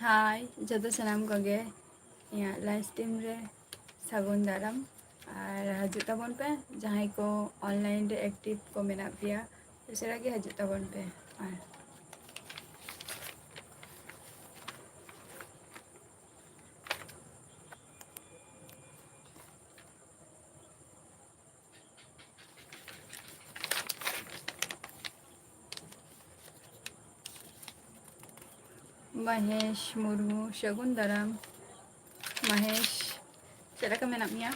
हाय जो सामान कोगे इं लाइव स्ट्रीम रे सागुन दाराम और हजू तबन पे जहाँ को ऑनलाइन रे एक्टिव को मेना पिया उसारा के हजू तबन पे और महेश मुर्मू सागुन दाराम महेश चला का मेना मिया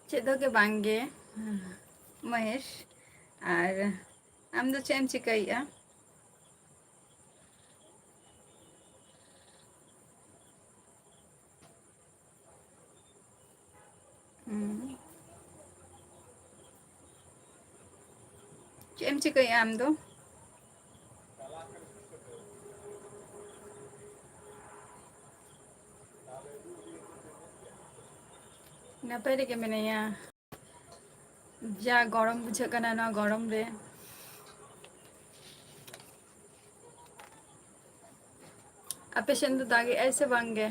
चेदो के बांगे महेश और आम दो चेम चिकाइया चेम चिकाइया आम दो नपाय रे के मेनाया जा गरम बुझे कना ना गरम रे आपे सेन दो दागे ऐसे बांगे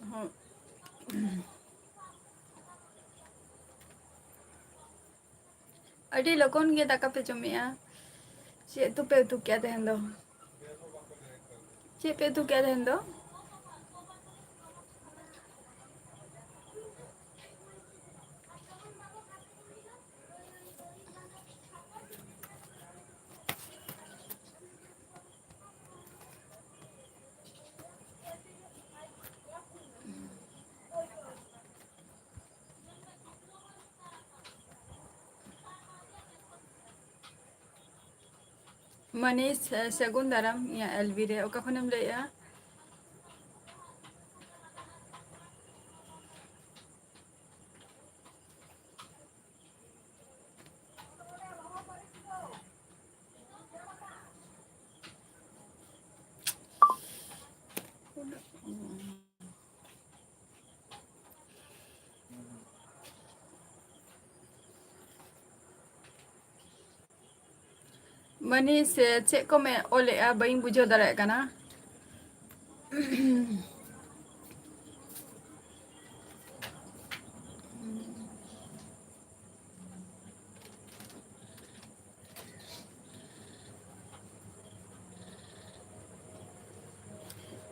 हाँ अड़ी लोगों के दाका पे जमिया चे तू पे तू क्या दहन दो चे पे तू क्या दहन दो मनीष सागुन दाराम या एलबी रे ओका खनम लेया मनीष चे को मैं ओले आ बइन बुझो दारे कना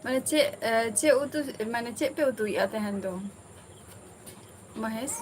माने चे उतु माने चे पे उतु या तहन दो महेश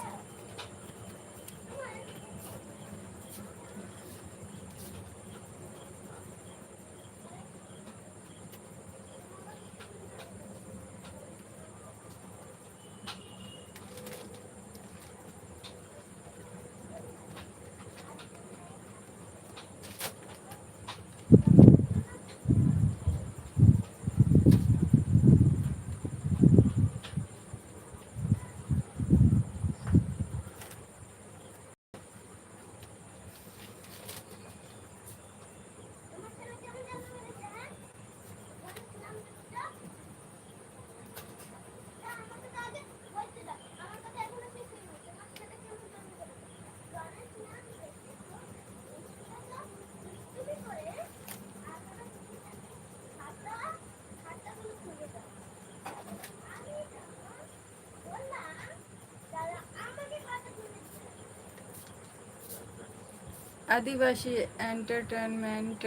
आदिवासी एंटरटेनमेंट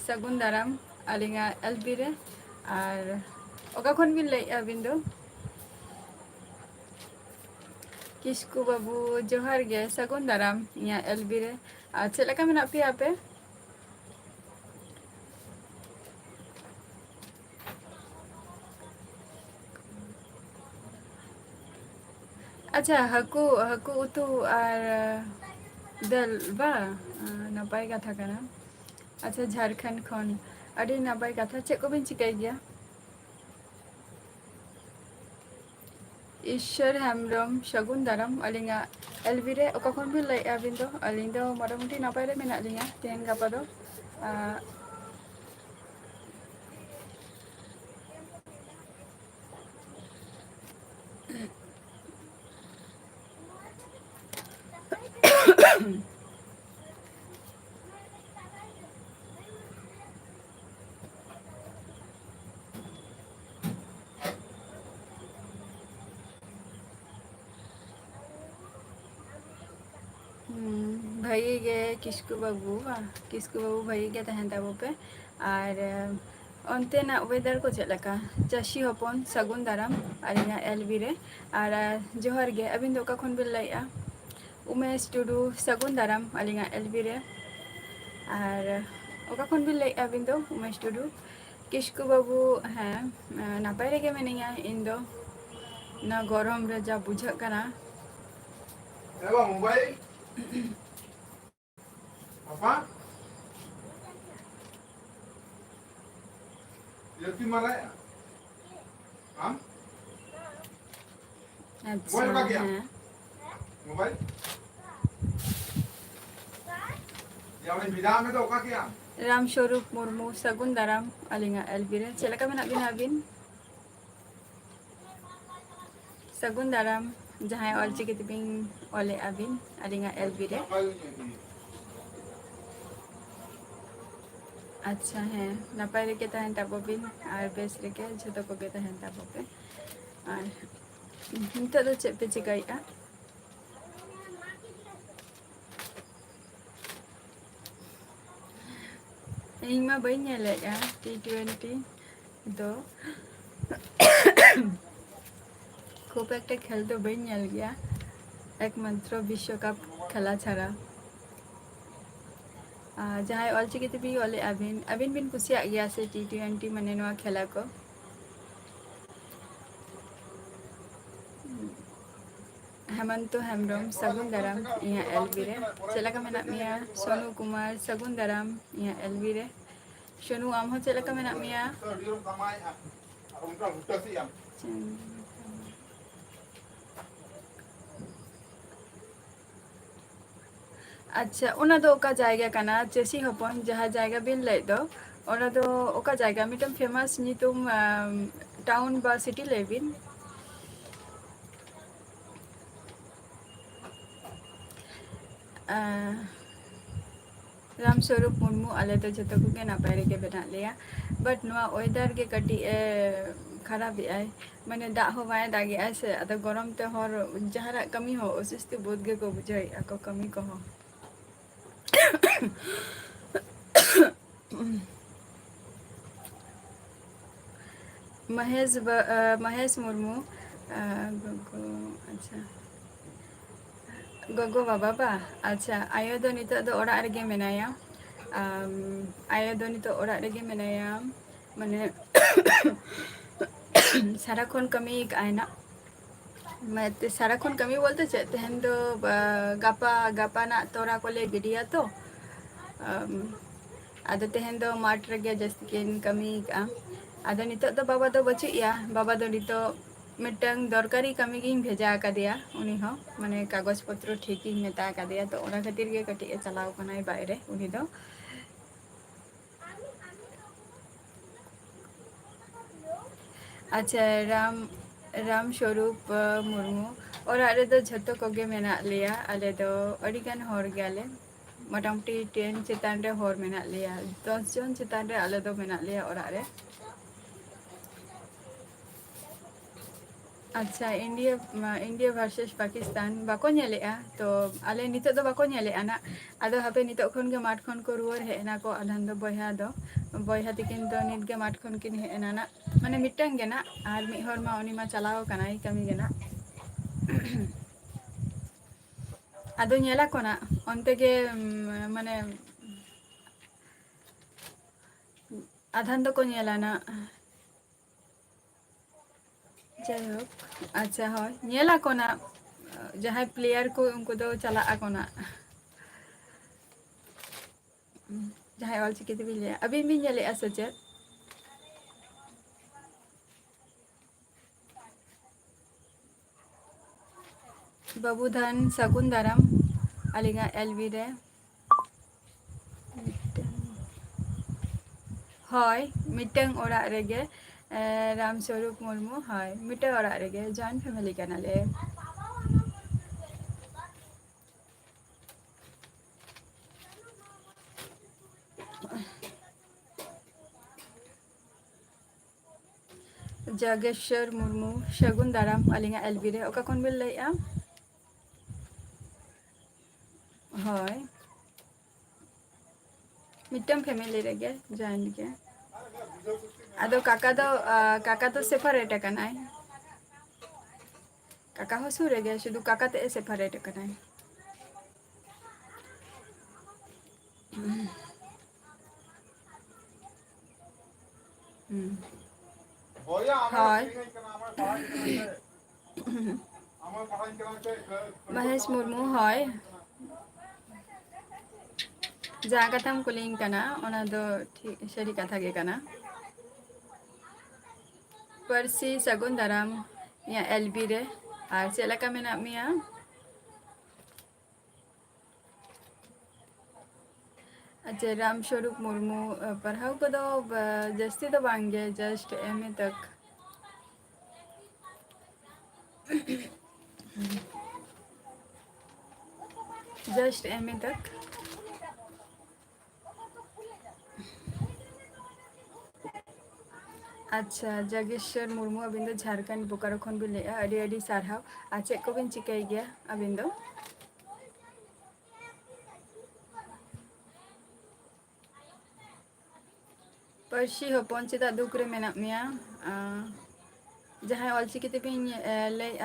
सागुन दाराम अलिंगा एलबी रे और ओका खन बिन लई अबिन दो किस्कू बाबू जोहार गे सगुन दाराम इया एलबी रे चेक लेका मेना पे आपे अच्छा हाकू हाकू उतु और दल बा नपाय कथा कना अच्छा झारखंड खन अड़ी नपाय कथा चेक को बिन चिकाई गया ईश्वर हेम्ब्रम सगुन दाराम अलिंगा एलबी रे ओका खन बिन लई अबिन दो अलिंग दो मोटामुटी नपाय रे मेना लिंगा तेन गापा दो भाई गे किस्कू बाबू भाई गे तहन ताबो पे और अंते ना वेदर को चलका चाषी हपन सगुन दाराम अलिंगा एलबी रे और जोहर गे अबिन दो का खन बिन लईआ उमेश टुडू सगुन दाराम अलिंगा एलबी रे और ओका खन बिन लई अबिन दो उमेश टुडू किस्कू बाबू हाँ नापाय रेगे मेनिया इन दो ना गरम रे जा बुझा कना मोबाइल apa Yati malay हम अच्छा है मोबाइल यावने बिदा में तो ओका किया राम स्वरूप मुर्मू सगुन दाराम अलिंगा एलबी रे चलका मेना बिन अबिन सगुन दाराम जहां ऑलचिकी तिबिंग ओले अबिन अलिंगा एलबी रे अच्छा है नपाय रेके तहन ताबो बिन और बेस रेके झतो को गे तहन ताबो पे और नितो दो चे पे चिकाइआ ᱤᱧ ᱢᱟ ᱵᱟᱹᱧ ᱧᱮᱞᱮᱜᱼᱟ टी20 दो खूब एक खेल तो बन नल गया एकमात्र विश्व कप खेला छाड़ा जहाँ ऑलचिकी भी ओले अबिन अबिन बिन कुसिया गया से टी20 माने नवा खेला को हेमंतो हेम्ब्रम सगुन दाराम इहा एलबी रे चलका मेना मिया सोनू कुमार सगुन दाराम इहा एलबी रे सोनू आम हो चलका मेना मिया अच्छा उना दो ओका जायगा कना चेसी हपन जहाँ जायगा बिन ले दो उना दो ओका जायगा मिटम फेमस नितुम टाउन बा सिटी लेबिन राम स्वरूप मुर्मू आले तो जतो को नपाय रेगे बना लिया बट नुआ वेदर के कटी खराब है माने दा हो बाय दागे ऐसे अद गरम ते हर जहारा कमी हो सुस्ती बहुत गे को बुझाई ako कमी को हो महेश मुर्मू गोगो अच्छा गोगो बाबा बा अच्छा आयो दो नितो दो ओड़ा रेगे मेनाया आयो दो नितो ओड़ा रेगे मेनाया माने सारा खन कमी आयना मैं सारा खन कमी बोलते चे तेहन दो गापा गापा ना तोरा को ले गिडिया तो आदो तेहन दो माट रेगे जस्ट किन कमी आदो नितो दो बाबा दो बचुया बाबा दो नितो मिटंग दरकारी कमी गिन भेजा कादिया उनी हो माने कागज पत्र ठीक ही मेता कादिया तो ओना खातिर गे कटी चलाव कनाय बायरे उनी दो अच्छा राम स्वरूप मुर्मू और आले दो झतो कोगे मेना लिया आले दो अडिगान हर गयाले मोटामुटी 10 चितान रे हर मेना लिया 10 जन चितान रे आले दो मेना लिया और आरे ᱟᱪᱪᱷᱟ ᱤᱱᱰᱤᱭᱟ ᱵᱷᱟᱨᱥᱮᱥ ᱯᱟᱠᱤᱥᱛᱟᱱ ᱵᱟᱠᱚ ᱧᱮᱞᱮᱜᱼᱟ ᱛᱚ ᱟᱞᱮ ᱱᱤᱛᱚᱜ ᱫᱚ ᱵᱟᱠᱚ ᱧᱮᱞᱮᱜᱼᱟ ᱱᱟᱜ ᱟᱫᱚ ᱦᱟᱯᱮ ᱱᱤᱛᱚᱜ ᱠᱷᱚᱱ ᱜᱮ ᱢᱟᱴᱷ ᱠᱷᱚᱱ ᱠᱚ ᱨᱩᱣᱟᱹᱲ ᱦᱮᱡ ᱮᱱᱟ ᱠᱚ ᱟᱫᱷᱟᱱ ᱫᱚ ᱵᱚᱭᱦᱟ ᱛᱟᱹᱠᱤᱱ ᱫᱚ ᱱᱤᱛᱜᱮ ᱢᱟᱴᱷ ᱠᱷᱚᱱ ᱠᱤᱱ ᱦᱮᱡ ᱮᱱᱟ ᱱᱟᱜ ᱢᱟᱱᱮ ᱢᱤᱫᱴᱟᱝ ᱜᱮ ᱱᱟᱜ ᱟᱨ ᱢᱤᱫ ᱦᱚᱲ ᱢᱟ ᱩᱱᱤ ᱢᱟ ᱪᱟᱞᱟᱣ ᱟᱠᱟᱱᱟᱭ ᱠᱟᱹᱢᱤ ᱜᱮ ᱱᱟᱜ ᱟᱫᱚ ᱧᱮᱞᱟᱠᱚ ᱱᱟᱜ ᱚᱱᱛᱮ ᱜᱮ ᱢᱟᱱᱮ ᱟᱫᱷᱟᱱ ᱫᱚᱠᱚ ᱧᱮᱞᱟ ᱱᱟᱜ ᱡᱟᱭᱦᱳᱠ ᱟᱪᱪᱷᱟ ᱦᱳᱭ ᱧᱮᱞᱟᱠᱚ ᱱᱟᱜ ᱡᱟᱦᱟᱸᱭ ᱯᱞᱮᱭᱟᱨ ᱠᱚ ᱩᱱᱠᱩ ᱫᱚ ᱪᱟᱞᱟᱜ ᱟᱠᱚ ᱱᱟᱜ ᱡᱟᱦᱟᱸᱭ ᱚᱞᱪᱤᱠᱤ ᱛᱮᱵᱤᱱ ᱞᱟᱹᱭᱟ ᱟᱹᱵᱤᱱ ᱵᱤᱱ ᱧᱮᱞᱮᱜᱼᱟ ᱥᱮ ᱪᱮᱫ ᱵᱟᱹᱵᱩᱫᱷᱟᱱ ᱥᱟᱹᱜᱩᱱ ᱫᱟᱨᱟᱢ ᱟᱹᱞᱤᱧᱟᱜ ᱮᱞᱵᱤ ᱨᱮ ᱦᱳᱭ ᱢᱤᱫᱴᱟᱝ ᱚᱲᱟᱜ ᱨᱮᱜᱮ ᱨᱟᱢᱥᱚᱨᱩᱯ ᱢᱩᱨᱢᱩ ᱦᱳᱭ ᱢᱤᱫᱴᱟᱝ ᱚᱲᱟᱜ ᱨᱮᱜᱮ ᱡᱚᱭᱮᱱᱴ ᱯᱷᱮᱢᱮᱞᱤ ᱠᱟᱱᱟᱞᱮ ᱡᱟᱜᱮᱥᱣᱚᱨ ᱢᱩᱨᱢᱩ ᱥᱟᱹᱜᱩᱱ ᱫᱟᱨᱟᱢ ᱟᱹᱞᱤᱧᱟᱜ ᱮᱞᱵᱤ ᱨᱮ ᱚᱠᱟ ᱠᱷᱚᱱ ᱵᱤᱱ ᱞᱟᱹᱭᱮᱜᱼᱟ ᱦᱳᱭ ᱢᱤᱫᱴᱟᱝ ᱯᱷᱮᱢᱮᱞᱤ ᱨᱮᱜᱮ ᱡᱚᱭᱮᱱᱴ ᱜᱮ ᱟᱫᱚ ᱠᱟᱠᱟ ᱫᱚ ᱥᱮᱯᱟᱨᱮᱴ ᱟᱠᱟᱱᱟᱭ ᱠᱟᱠᱟ ᱦᱚᱸ ᱥᱩᱨ ᱨᱮᱜᱮ ᱥᱩᱫᱷᱩ ᱠᱟᱠᱟ ᱛᱮᱜ ᱥᱮᱯᱟᱨᱮᱴ ᱟᱠᱟᱱᱟᱭ ᱦᱳᱭ ᱢᱚᱦᱮᱥ ᱢᱩᱨᱢᱩ ᱦᱳᱭ ᱡᱟᱦᱟᱸ ᱠᱟᱛᱷᱟᱢ ᱠᱩᱞᱤᱧ ᱠᱟᱱᱟ ᱚᱱᱟ ᱫᱚ ᱴᱷᱤᱠ ᱥᱟᱹᱨᱤ ᱠᱟᱛᱷᱟ ᱜᱮ ᱠᱟᱱᱟ ᱯᱟᱹᱨᱥᱤ ᱥᱟᱹᱜᱩᱱ ᱫᱟᱨᱟᱢ ᱤᱧᱟᱹᱜ ᱮᱞᱵᱤ ᱨᱮ ᱟᱨ ᱪᱮᱫ ᱞᱮᱠᱟ ᱢᱮᱱᱟᱜ ᱢᱮᱭᱟ ᱟᱪᱪᱷᱟ ᱨᱟᱢᱥᱚᱨᱩᱯ ᱢᱩᱨᱢᱩ ᱯᱟᱲᱦᱟᱣ ᱠᱚᱫᱚ ᱡᱟᱹᱥᱛᱤ ᱫᱚ ᱵᱟᱝᱜᱮ ᱡᱟᱥᱴ ᱮᱢ ᱮ ᱛᱚᱠ ᱡᱟᱥᱴ ᱮᱢ ᱮ ᱛᱚᱠ ᱟᱪᱪᱷᱟ ᱡᱟᱜᱮᱥᱣᱚᱨ ᱢᱩᱨᱢᱩ ᱟᱵᱤᱱ ᱫᱚ ᱡᱷᱟᱲᱠᱷᱚᱸᱰ ᱵᱳᱠᱟᱨᱳ ᱠᱷᱚᱱ ᱵᱤᱱ ᱞᱟᱹᱭᱮᱜᱼᱟ ᱟᱹᱰᱤ ᱟᱹᱰᱤ ᱥᱟᱨᱦᱟᱣ ᱟᱨ ᱪᱮᱫ ᱠᱚᱵᱤᱱ ᱪᱤᱠᱟᱹᱭ ᱜᱮᱭᱟ ᱟᱹᱵᱤᱱ ᱫᱚ ᱯᱟᱹᱨᱥᱤ ᱦᱚᱯᱚᱱ ᱪᱮᱫᱟᱜ ᱫᱩᱠ ᱨᱮ ᱢᱮᱱᱟᱜ ᱢᱮᱭᱟ ᱡᱟᱦᱟᱸᱭ ᱚᱞᱪᱤᱠᱤ ᱛᱮᱵᱤᱱ ᱞᱟᱹᱭᱮᱫ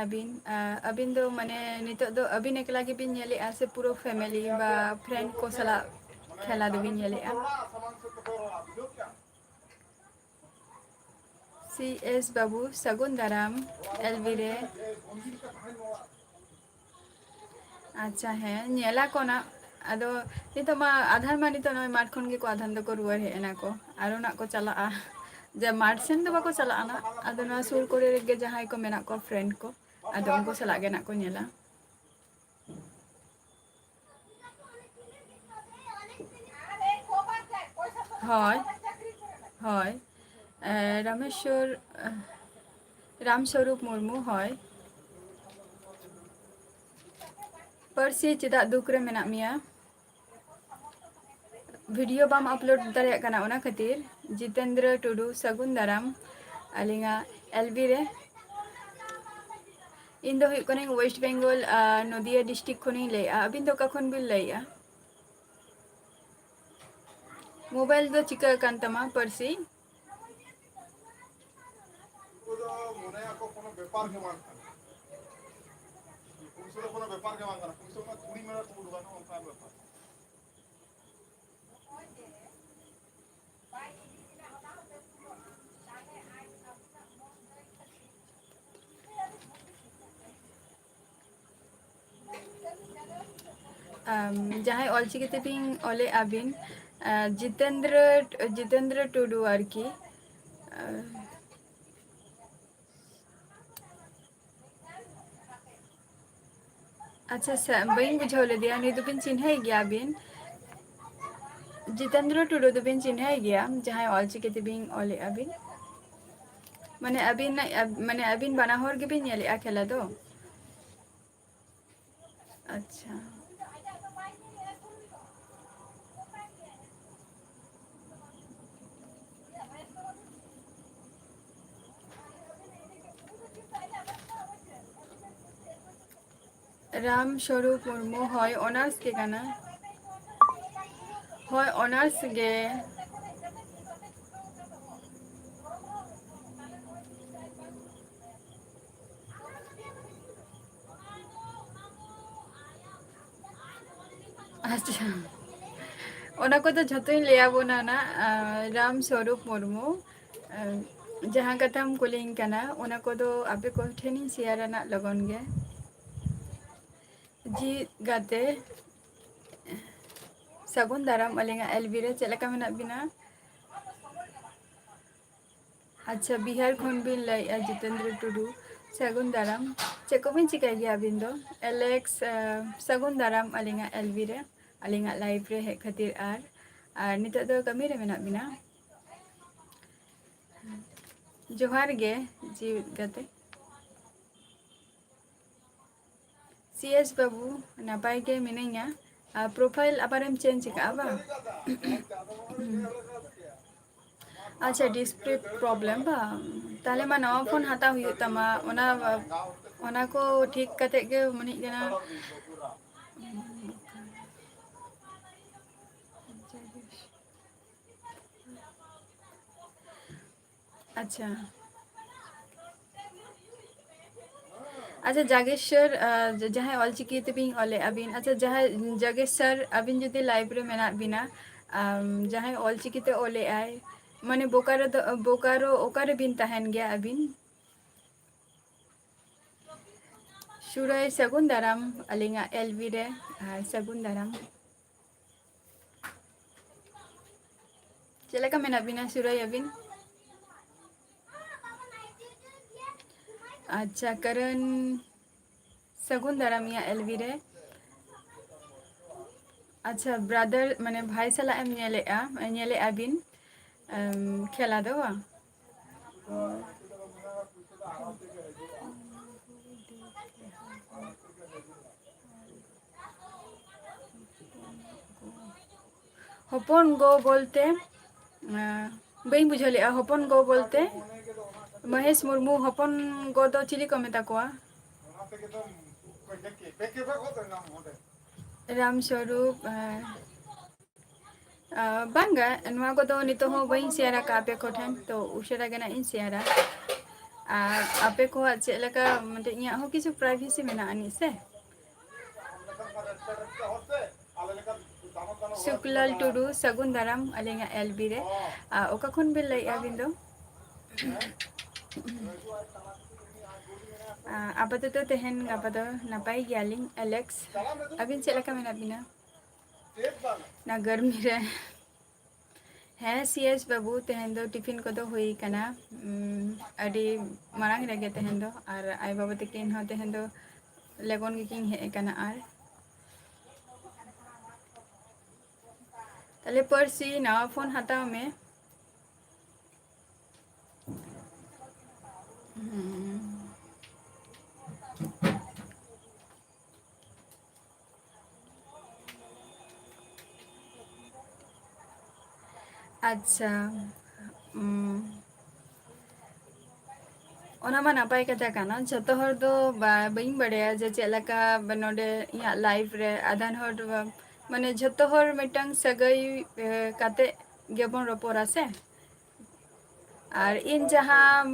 ᱟᱹᱵᱤᱱ ᱫᱚ ᱢᱟᱱᱮ ᱱᱤᱛᱚᱜ ᱫᱚ ᱟᱹᱵᱤᱱ ᱮᱠᱞᱟ ᱜᱮᱵᱤᱱ ᱧᱮᱞᱮᱜᱼᱟ ᱥᱮ ᱯᱩᱨᱟᱹ ᱯᱷᱮᱢᱮᱞᱤ ᱵᱟ ᱯᱷᱨᱮᱱᱰ ᱠᱚ ᱥᱟᱞᱟᱜ ᱠᱷᱮᱞᱟ ᱫᱚᱵᱤᱱ ᱧᱮᱞᱮᱜᱼᱟ ᱥᱤ ᱮᱥ ᱵᱟᱹᱵᱩ ᱥᱟᱹᱜᱩᱱ ᱫᱟᱨᱟᱢ ᱮᱞᱵᱤ ᱨᱮ ᱟᱪᱪᱷᱟ ᱦᱮᱸ ᱧᱮᱞᱟ ᱠᱚ ᱱᱟᱜ ᱟᱫᱚ ᱱᱤᱛᱚᱜ ᱢᱟ ᱟᱫᱷᱟᱱ ᱢᱟ ᱱᱤᱛᱚᱜ ᱱᱚᱜᱼᱚᱭ ᱢᱟᱴᱷ ᱠᱷᱚᱱ ᱜᱮᱠᱚ ᱟᱫᱷᱟᱱ ᱫᱚᱠᱚ ᱨᱩᱣᱟᱹᱲ ᱦᱮᱡ ᱮᱱᱟ ᱠᱚ ᱟᱨᱚ ᱱᱟᱜ ᱠᱚ ᱪᱟᱞᱟᱜᱼᱟ ᱡᱮ ᱢᱟᱴᱷ ᱥᱮᱱ ᱫᱚ ᱵᱟᱠᱚ ᱪᱟᱞᱟᱜᱼᱟ ᱟᱫᱚ ᱱᱚᱣᱟ ᱥᱩᱨ ᱠᱚᱨᱮ ᱨᱮᱜᱮ ᱡᱟᱦᱟᱸᱭ ᱠᱚ ᱢᱮᱱᱟᱜ ᱠᱚᱣᱟ ᱯᱷᱨᱮᱱᱰ ᱠᱚ ᱟᱫᱚ ᱩᱱᱠᱩ ᱥᱟᱞᱟᱜ ᱜᱮ ᱱᱟᱜ ᱠᱚ ᱧᱮᱞᱟ ᱦᱳᱭ ᱦᱳᱭ ᱨᱟᱢᱥᱚᱨᱩᱯ ᱢᱩᱨᱢᱩ ᱦᱳᱭ ᱯᱟᱹᱨᱥᱤ ᱪᱮᱫᱟᱜ ᱫᱩᱠ ᱨᱮ ᱢᱮᱱᱟᱜ ᱢᱮᱭᱟ ᱵᱷᱤᱰᱤᱭᱳ ᱵᱟᱢ ᱟᱯᱞᱳᱰ ᱫᱟᱲᱮᱭᱟᱜ ᱠᱟᱱᱟ ᱚᱱᱟ ᱠᱷᱟᱹᱛᱤᱨ ᱡᱤᱛᱮᱱᱫᱨᱚ ᱴᱩᱰᱩ ᱥᱟᱹᱜᱩᱱ ᱫᱟᱨᱟᱢ ᱟᱹᱞᱤᱧᱟᱜ ᱮᱞᱵᱤ ᱨᱮ ᱤᱧ ᱫᱚ ᱦᱩᱭᱩᱜ ᱠᱟᱹᱱᱟᱹᱧ ᱳᱭᱮᱥᱴ ᱵᱮᱝᱜᱚᱞ ᱱᱚᱫᱤᱭᱟ ᱰᱤᱥᱴᱤᱠ ᱠᱷᱚᱱᱤᱧ ᱞᱟᱹᱭᱮᱜᱼᱟ ᱟᱹᱵᱤᱱ ᱫᱚ ᱚᱠᱟ ᱠᱷᱚᱱ ᱵᱤᱱ ᱞᱟᱹᱭᱮᱜᱼᱟ ᱢᱳᱵᱟᱭᱤᱞ ᱫᱚ ᱪᱤᱠᱟᱹ ᱟᱠᱟᱱ ᱛᱟᱢᱟ ᱯᱟᱹᱨᱥᱤ ᱡᱟᱦᱟᱸᱭ ᱚᱞᱪᱤᱠᱤ ᱛᱮᱵᱤᱱ ᱚᱞᱮᱜᱼᱟ ᱵᱤᱱ ᱡᱤᱛᱮᱱᱫᱨᱚ ᱴᱩᱰᱩ ᱟᱨᱠᱤ ᱟᱪᱪᱷᱟ ᱵᱟᱹᱧ ᱵᱩᱡᱷᱟᱹᱣ ᱞᱮᱫᱮᱭᱟ ᱱᱩᱭ ᱫᱚᱵᱤᱱ ᱪᱤᱱᱦᱟᱹᱣ ᱜᱮᱭᱟ ᱵᱤᱱ ᱡᱤᱛᱮᱱᱫᱨᱚ ᱴᱩᱰᱩ ᱫᱚᱵᱤᱱ ᱪᱤᱱᱦᱟᱹᱣ ᱜᱮᱭᱟ ᱡᱟᱦᱟᱸᱭ ᱚᱞᱪᱤᱠᱤ ᱛᱮᱵᱤᱱ ᱚᱞᱮᱜᱼᱟ ᱵᱤᱱ ᱢᱟᱱᱮ ᱟᱹᱵᱤᱱ ᱵᱟᱱᱟ ᱦᱚᱲ ᱜᱮᱵᱤᱱ ᱧᱮᱞᱮᱜᱼᱟ ᱠᱷᱮᱞᱟ ᱫᱚ ᱟᱪᱪᱷᱟ राम स्वरूप मुर्मू हय ऑनर्स के गाना हय ऑनर्स गे अच्छा ओना को तो झतोई ले आबोना ना राम स्वरूप मुर्मू जहाँ कथाम कुलिंग कना ओना को दो आपे को ठेनी शेयर ना लगन गे जी गाते सगुन दाराम अलिंगा एलबी रे चेक लेका मेना बिना अच्छा बिहार खन बिन लैया जितेंद्र टुडू सगुन दाराम चेक को बिन चिकाय गया अबिन दो एलेक्स सगुन दाराम अलिंगा एलबी रे अलिंगा लाइव रे हे खातिर आर नितो दो कमी रे मेना बिना जोहार गे जीवित गाते सीएस बाबू नपाय के मिनैया प्रोफाइल अबारेम चेंज का बा अच्छा डिस्प्ले प्रॉब्लम बा ताले मा नवा फोन हाता हुई तमा ओना को ठीक कते के मनि गना अच्छा अच्छा जागेश्वर जहाँ ऑलचिकी तबिंग ऑले अबिन अच्छा जहाँ जागेश्वर अबिन जुदी लाइव रे मेना बिना जहाँ ऑलचिकी ते ऑले आए माने बोकारो ओकारे बिन तहन गया अबिन सुरय सगुन दाराम अलिंगा एलवी रे सगुन दाराम चलेका मेना बिना सुरय अबिन अच्छा करण सगुन दाराम या एलवी रे अच्छा ब्रादर माने भाई सला एम नेले अबिन खेला दो हपन गो बोलते बई बुझले हपन गो बोलते महेश मुर्मू हपन गो दो चिली को मेता कोआ राम स्वरूप बांगा नुआ को दो नितो हो बई शेयर का आपे को ठन तो उशरा गना इन शेयर आपे को चे लका मतलब इया हो किछु प्राइवेसी मेना आनी से शुक्लाल टुडू सगुन दाराम अलिंगा एलबी रे ओका खन बिल लई अबिन दो आपाततो तेहन गापा नपाई गयालिंग एलेक्स अबिन चेक लेका मेना बिना ना गर्मी रे हाँ सीएस बाबू तेहन दो टिफिन को दो हुई कना अडी मारांग रेगे तेहन दो और आई बाबा तकिन हो तेहन दो लेगन गिकिन हे कना आर ताले परसी नवा फोन हटाओ में अच्छा ओना मा नपाय कथा काना जतो हर दो बइन बड़े जे चेलका नोडे इया लाइव रे आधान हर माने जतो हर मिटंग सगई काते गेबन रोपोरा से और इन जहाँ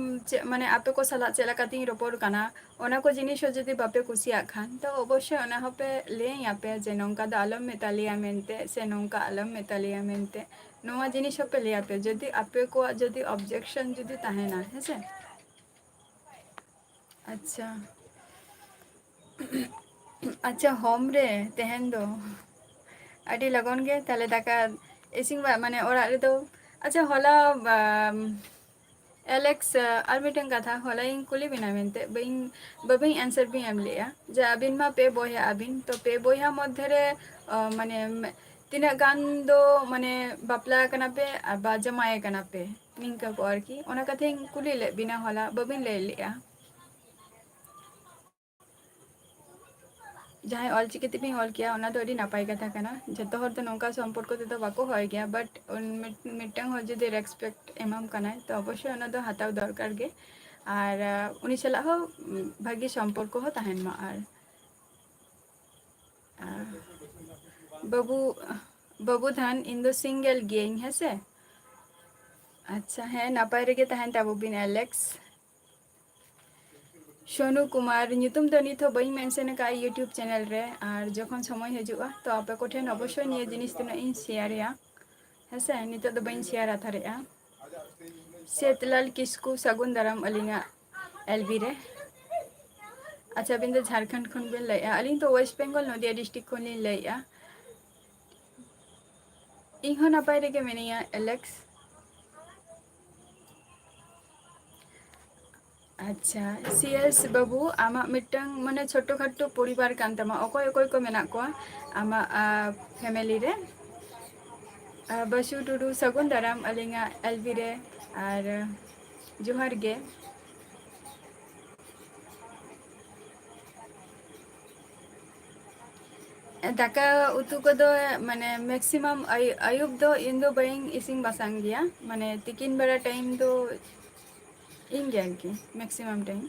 माने आपे को सला चेला काती रोपोर काना ओना को जिनिस जदि बापे कुसिया खान तो अवश्य ओना हपे ले यापे जे नोंका द आलम मेतालिया मेनते से नोंका आलम मेतालिया मेनते नोवा जिनिस हपे ले यापे जदि आपे को जदि ऑब्जेक्शन जदि ताहेना है से अच्छा अच्छा होम रे तेहन दो अडी लगन गे ताले दाका इसिंग माने ओरा रे दो अच्छा होला एलेक्स और मिटन कथा होला इन कुली बिना मेनते बबिन आंसर भी एम लिया जे अबिन मा पे बोया अबिन तो पे बोया मध्य रे माने तीना गान दो माने बापला कना पे बा जमाए कना पे निंका को और की ओना कथे कुली ले बिना होला बबिन ले लिया जहाँ ऑलचिकी तेपिंग ऑल किया ओना तो अडी नापाय कथा कना जतो हर तो नौका संपर्क ते तो बाको होय गया बट मिटंग हो जदि रेस्पेक्ट एमाम कना तो अवश्य ओना तो हताव दरकार गे और उनी सला हो भागी संपर्क हो ताहेन मा आर बाबू बाबू धान इन दो सिंगल गियኝ है से। अच्छा है नापाय रेगे तहन ताबो बिन एलेक्स सोनू कुमार नितुम तो नित बई मेंशन का यूट्यूब चैनल रे और जखन समय हजुआ तो आपे को ठेन अवश्य निये जिनिस तना इन शेयर या हेसे नित दो बई शेयर आथारेआ सेतलाल किस्कू सगुन दाराम अलिंगा एलबी रे। अच्छा बिन झारखंड खन बिन लैया अलिंग तो वेस्ट बेंगल नदिया डिस्ट्रिक्ट खन लिन लैया इन हो नापाय रेगे मेनिया एलेक्स। अच्छा सीएस बाबू आमा मिटंग माने छोटो खाटो परिवार कान तमा अकोय अकोय को मेना को आमा फैमिली रे बसु टुडू सगुन दाराम अलिंगा एलबी रे और जोहार गे। दाका उतु को दो माने मैक्सिमम आयुब दो इन दो बइंग इसिंग बासांग गया माने तिकिन बेड़ा टाइम दो इन गया कि मैक्सिमम टाइम।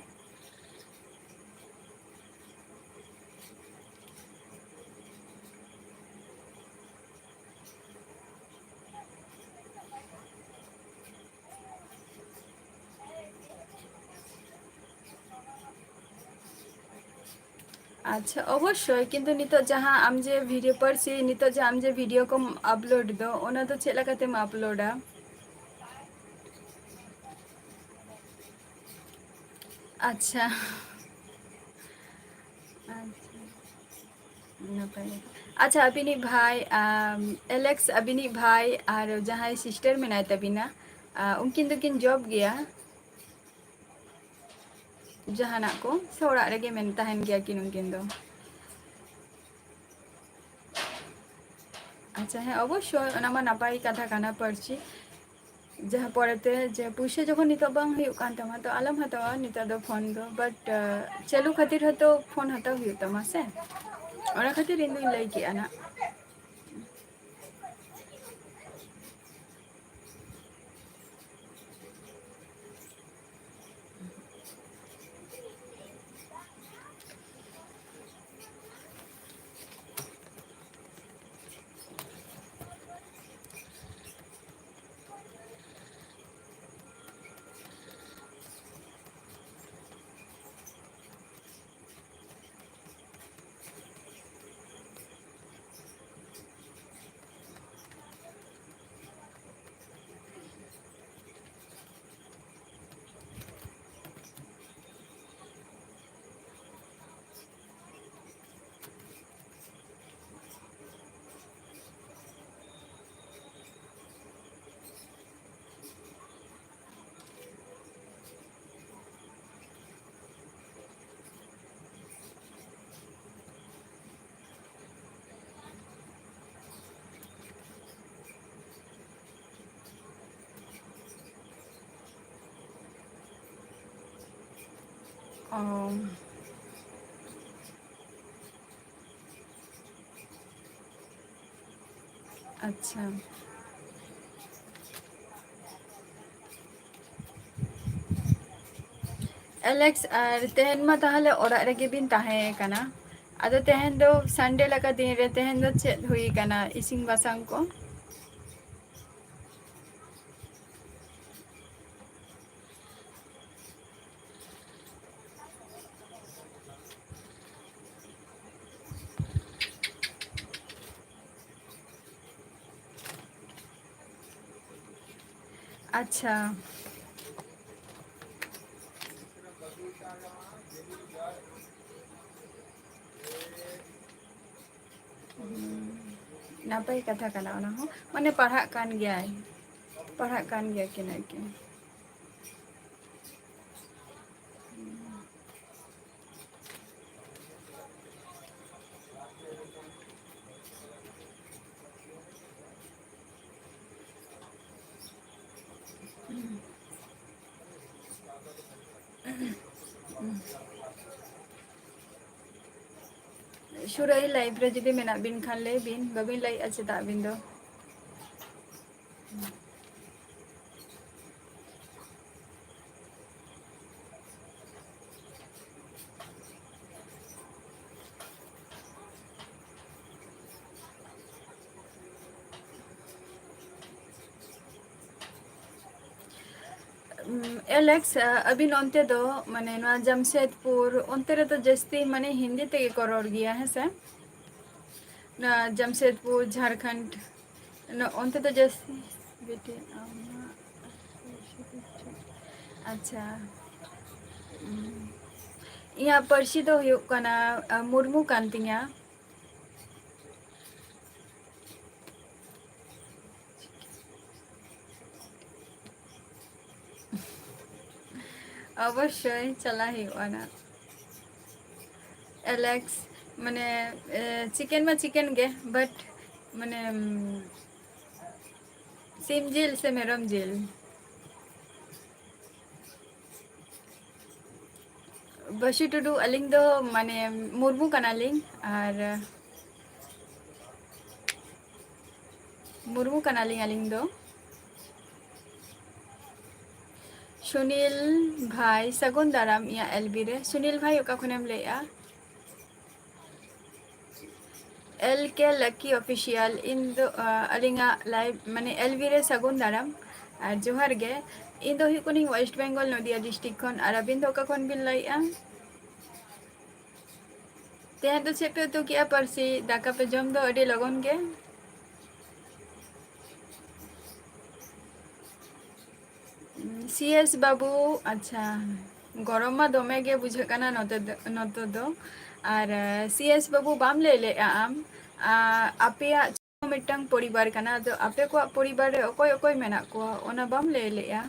अच्छा अवश्य किंतु नितो जहाँ आम जे वीडियो पर से नितो जे आम जे वीडियो को अपलोड दो ओना तो चेला कते म अपलोडा। अच्छा अच्छा अबिनी भाई एलेक्स अबिनी भाई और जहाँ सिस्टर में तबिना उनकिन दोकिन जॉब गया जहाना को से ओड़ा रेगे मेन तहन गया कि उनकिन दो। अच्छा है अवश्य ओना मा नापाय कथा काना परची जहाँ पड़ते जे पुइसे जखन नितो बांग हुयुग कान तमा तो आलम हतवा नितो दो फोन दो बट चलू खातिर हतो फोन हताव हुयुग तमा से ओना खातिर इन दुई लई के आना। अच्छा एलेक्स और तेहन मा ताहले ओड़ा रेगे बिन ताहे काना आदो तेहन दो संडे लका दिन रे तेहन दो चेत हुई काना इसिंग बासांग को। अच्छा नापाय कथा काना ओना हो माने पढ़ा कान गया पढ़ा कान गया कि नहीं कि सुरई लाइव रे जुदी मेना बिन खान ले बिन बबिन लाई अच्छे ता बिन दो। एलेक्स अभी नोंते दो माने नवा जमशेदपुर ओंते रे तो जस्ती माने हिंदी तेगे को रोड़ गया है से ना जमशेदपुर झारखंड न ओंते तो जस्ती बेटे अच्छा यहाँ पर्सी तो हुयुग कना मुर्मू कान तिया अवश्य चला हुयुगा ना एलेक्स माने चिकेन मा चिकेन गे बट माने सिम जिल से मेरम जिल बसु टुडू अलिंग दो माने मुर्मू कनालिंग और मुर्मू कनालिंग अलिंग दो सुनील भाई सगुन दाराम या एलबी रे सुनील भाई ओका खुनेम लेया एल के लकी ऑफिशियल इन दो अलिंगा लाइव माने एलबी रे सगुन दाराम और जोहार गे इन दो हुकुनी वेस्ट बेंगल नदिया डिस्ट्रिक्ट खन और अबिन दो ओका खन बिन लाइया तेहन तो चेपे तो किया परसी दाका पे जम दो अडी लगन गे सीएस बाबू अच्छा गरम मा दमे गे बुझे कना नते दो और सीएस बाबू बाम ले आम आपेया मिटंग परिवार कना तो आपे को परिवार रे ओकोय ओकोय मेना को ओना बाम ले आ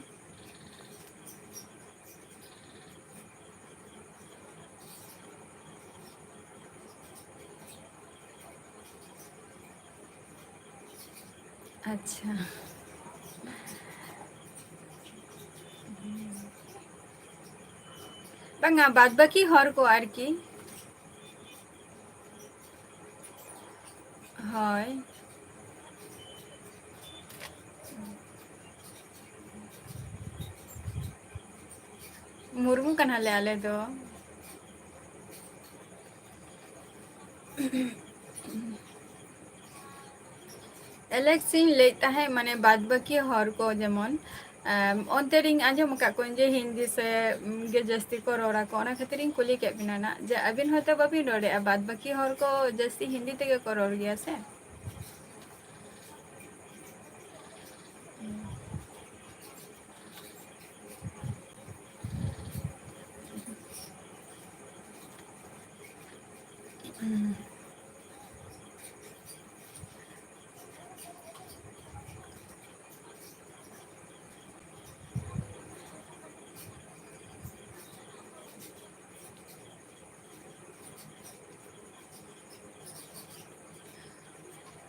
अच्छा बंगा बाद बाकी हर को आर की हाय मुर्मू कना ले आले दो एलेक्सिन लेता है माने बाद बाकी हर को जेमन ओंते रिंग आंजम का कोन जे हिंदी से गे जस्ती को रोड़ा को ओना खातिर कुली के बिना ना जे अबिन होते बाबिन रोड़े बाद बाकी हर को जस्ती हिंदी तेगे को रोड़ गया से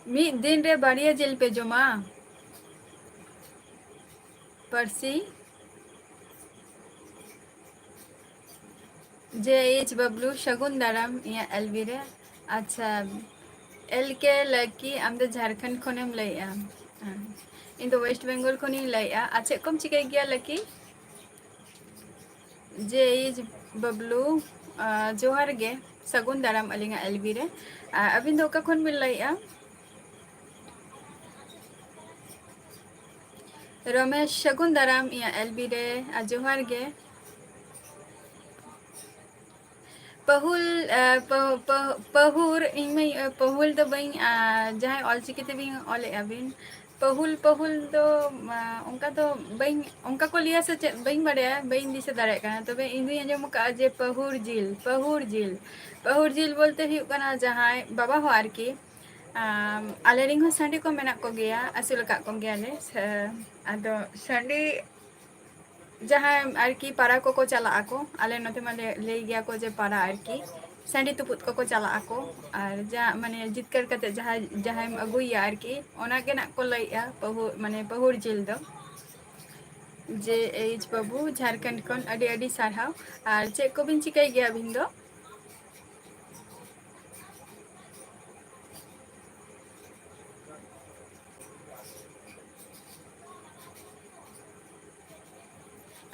मी दिन रे बढ़िया जिल पे जमा परसी जे एच बबलू शगुन दाराम या एलबी रे अच्छा एल के लकी आम दो झारखंड खनेम लैया इन दो वेस्ट बेंगल खनी लैया अच्छा कम चिकाई गया लकी जे एच बबलू जोहार गे सगुन दाराम अलिंगा एलबी रे अबिन दो का खन मिल लैया रमेश शगुन दाराम या एलबी रे जोहार गे पहुल पहुर इनमें पहुल तो बई जहाँ ऑलचिकीते भी ऑले अबिन पहुल पहुल तो उनका तो बई उनका को लिया से बई बड़े बई दिसे दाड़े का तबे इंदु अंजम का जे पहुर झील बोलते ही कना जहाँ बाबा हो आर की आले रिंग हो सांडी को मेना को गया असल का को गया ले आदो सांडी जहाँ आरकी पारा को चला आको आले नते माले ले गया को जे पारा आरकी सांडी तुपुत को चला आको और जहाँ माने जितकर कते जहाँ जहाँ अगुया आरकी ओना के ना को लइया पहु माने पहुर जिल दो जे एच बाबू झारखंड कन अडी अडी सारहाव और चे को बिन चिकाई गया बिन दो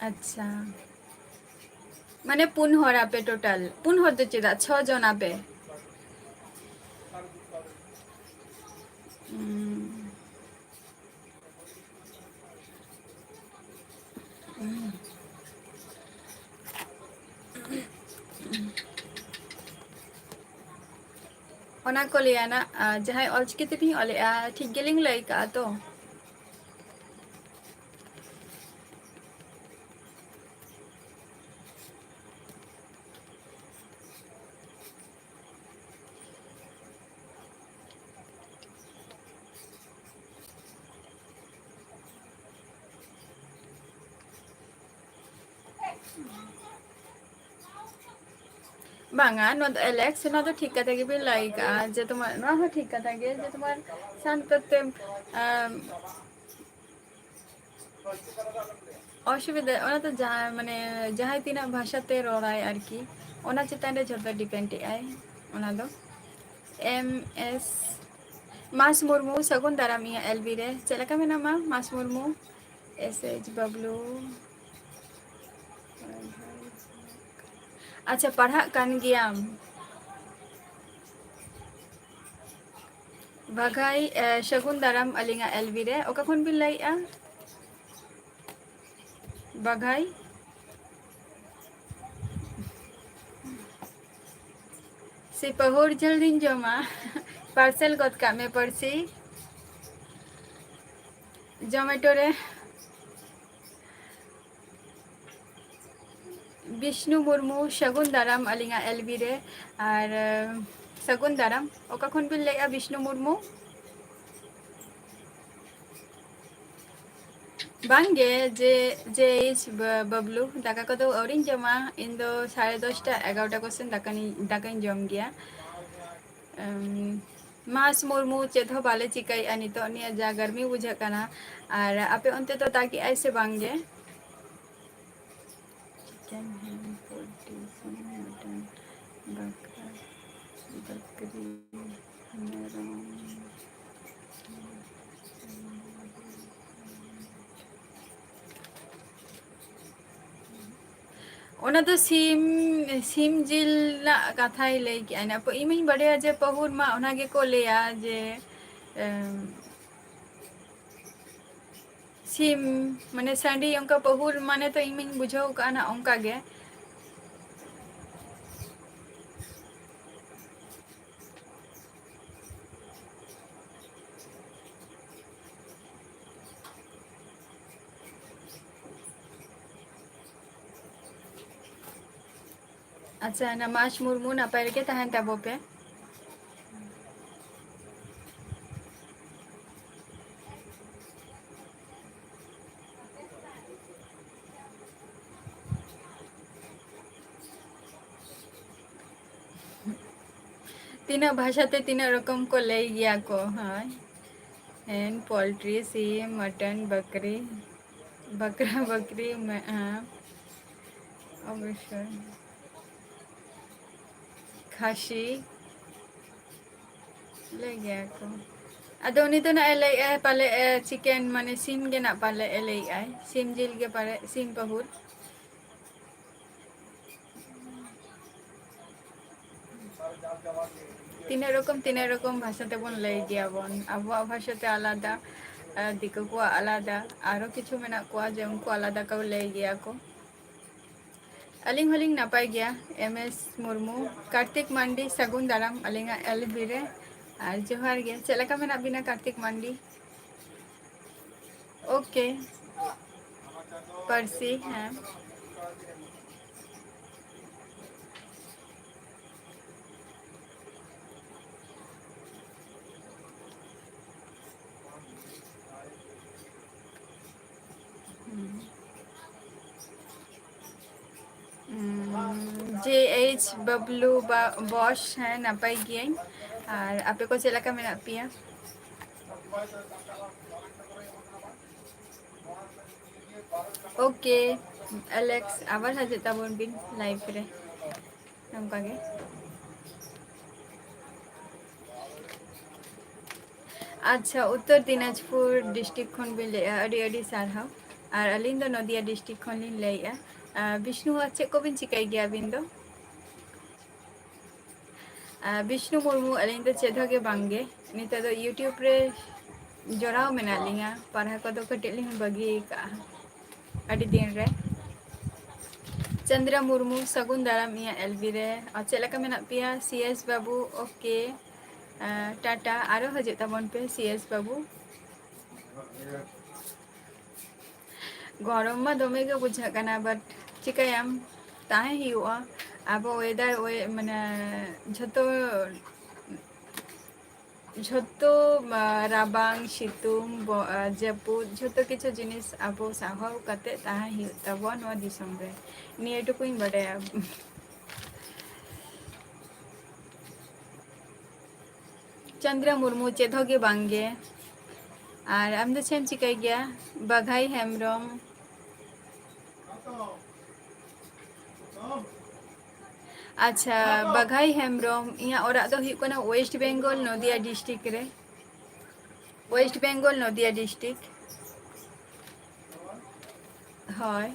अच्छा माने पुन हर आपे टोटल पुन हर तो चेदा 6 जन आपे ᱚᱱᱟ ᱠᱚ ᱞᱟᱹᱭᱟ ᱱᱟ ᱡᱟᱦᱟᱸᱭ ᱚᱞᱪᱤᱠᱤ ᱛᱮᱞᱤᱧ ᱚᱞᱮᱜᱼᱟ ᱴᱷᱤᱠ ᱜᱮᱞᱤᱧ ᱞᱟᱹᱭ ᱠᱟᱜᱼᱟ ᱛᱚ? ᱵᱟᱝᱟ ᱱᱚᱣᱟ ᱫᱚ एलेक्स ᱱᱚᱣᱟ ᱫᱚ ᱴᱷᱤक ᱠᱟᱛᱷᱟ ᱜᱮᱵᱤᱱ ᱞᱟᱹᱭ ᱠᱟᱜᱼᱟ ᱡᱮ ᱛᱳᱢᱟर ᱱᱚᱣᱟ ᱦᱚᱸ ᱴᱷᱤक ᱠᱟᱛᱷᱟ ᱜᱮ ᱡᱮ ᱛᱳᱢᱟर ᱥᱟᱱᱛᱟᱲ ᱛᱮ অসুবিধা ওনা তো মানে যাহাই তিনাগ ভাষাতে রড়ায় আর কি ওনা চেতান রে ঝোটো ডিপেন্ড আই ওনা দো এম এস মাস মুরমু সাগুন দারামিয়া এলবি রে চেলাকা মেনামা মাস মুরমু এস এইচ বাবলू अच्छा पढ़ाग कान गियाम बाघाई शगुन दाराम अलिंगा एलबी रे ओका खन बिन लाइआ बाघाई से पहुर जल्दी जमा पार्सल गद का में पड़सी जोमेटो रे विष्णु मुर्मू शगुन दाराम अलिंगा एलबी रे और शगुन दाराम ओका खन बिन लाइआ विष्णु मुर्मू बांगे जे जे इज बबलू दाका को तो औरिन जमा इन दो 10:30 11टा क्वेश्चन दाकानी जम गया मास मुर्मू चेत हो बाले चिकाई अनि तो निया जा गर्मी बुझा कना और आपे अंते तो ताकि ऐसे बांगे चिकन है पोल्ट्री मटन बकरा बकरी मेरम ओना तो सिम सिम जिल ना कथाई लई कि आना प इमिन बड़े जे पहुर मा ओना गे को लेया जे सिम माने सांडी अंका पहुर माने तो इमिन बुझाव काना अंका गे अच्छा ना मास मुर्मू ना पैर के तहन तबो पे तीना भाषाते तीना रकम को ले गया को हाँ एन पोल्ट्री सिम मटन बकरी बकरा बकरी में हाँ अवश्य खासी ले गया को अदो उनी तो ना ले पाले चिकन माने सिम गे ना पाले ले आई सिम जिल गे पाले सिम पहुर तीन रकम भाषाते बन लई गया बन आबुआ भाषाते आलादा दिको को आलादा आरो किछु मेना को जे उनको आलादा को लई गया को अलिंग हलिंग नापाई गया एम एस मुर्मू कार्तिक मांडी सगुन दाराम अलिंगा एल बिरे और जोहार गया चलका मेना बिना कार्तिक मांडी ओके परसी हैं जे एच बबलू बॉश है नापाई गया और आपे को चलका मेना पिया ओके एलेक्स आबार हाजे ताबन बिन लाइव रे नमका गे अच्छा उत्तर दिनाजपुर डिस्ट्रिक्ट खन बिन ले अडी अडी सारहाव और अलिंग दो नदिया डिस्ट्रिक्ट खन लिन लेया विष्णु चे को बिन चिकाई गया बिन दो विष्णु मुर्मू अलिंग दो चेद के बांगे निता दो यूट्यूब रे जोड़ाव मेना लिंगा पढ़ा को दो कटिल लिंग बगी का ᱟᱹᱰᱤ ᱫᱤᱱ ᱨᱮ चंद्रा मुर्मू सगुन दाराम इया एलबी रे और चेक लेका मेना पिया सीएस बाबू ओके टाटा आरो हजू तबन पे सीएस बाबू गरम मा दमे गे बुझा कना बट चिकायाम ताहे हिउआ अब वेदर वे माने झतो झतो राबांग सितुंग जपुद झतो किछु जिनिस अब साहव कते ताहे हिउ तबो नवा दिसम रे निये टुकुኝ बडाया चंद्रा मुर्मू चेद गे बांगे और आम दो चेम चिकाय गया बाघाई हेम्ब्रम अच्छा बाघाई हेम्ब्रम इया ओरा दो हिउ कना वेस्ट बेंगल नदिया डिस्ट्रिक्ट रे वेस्ट बेंगल नदिया डिस्ट्रिक्ट হয়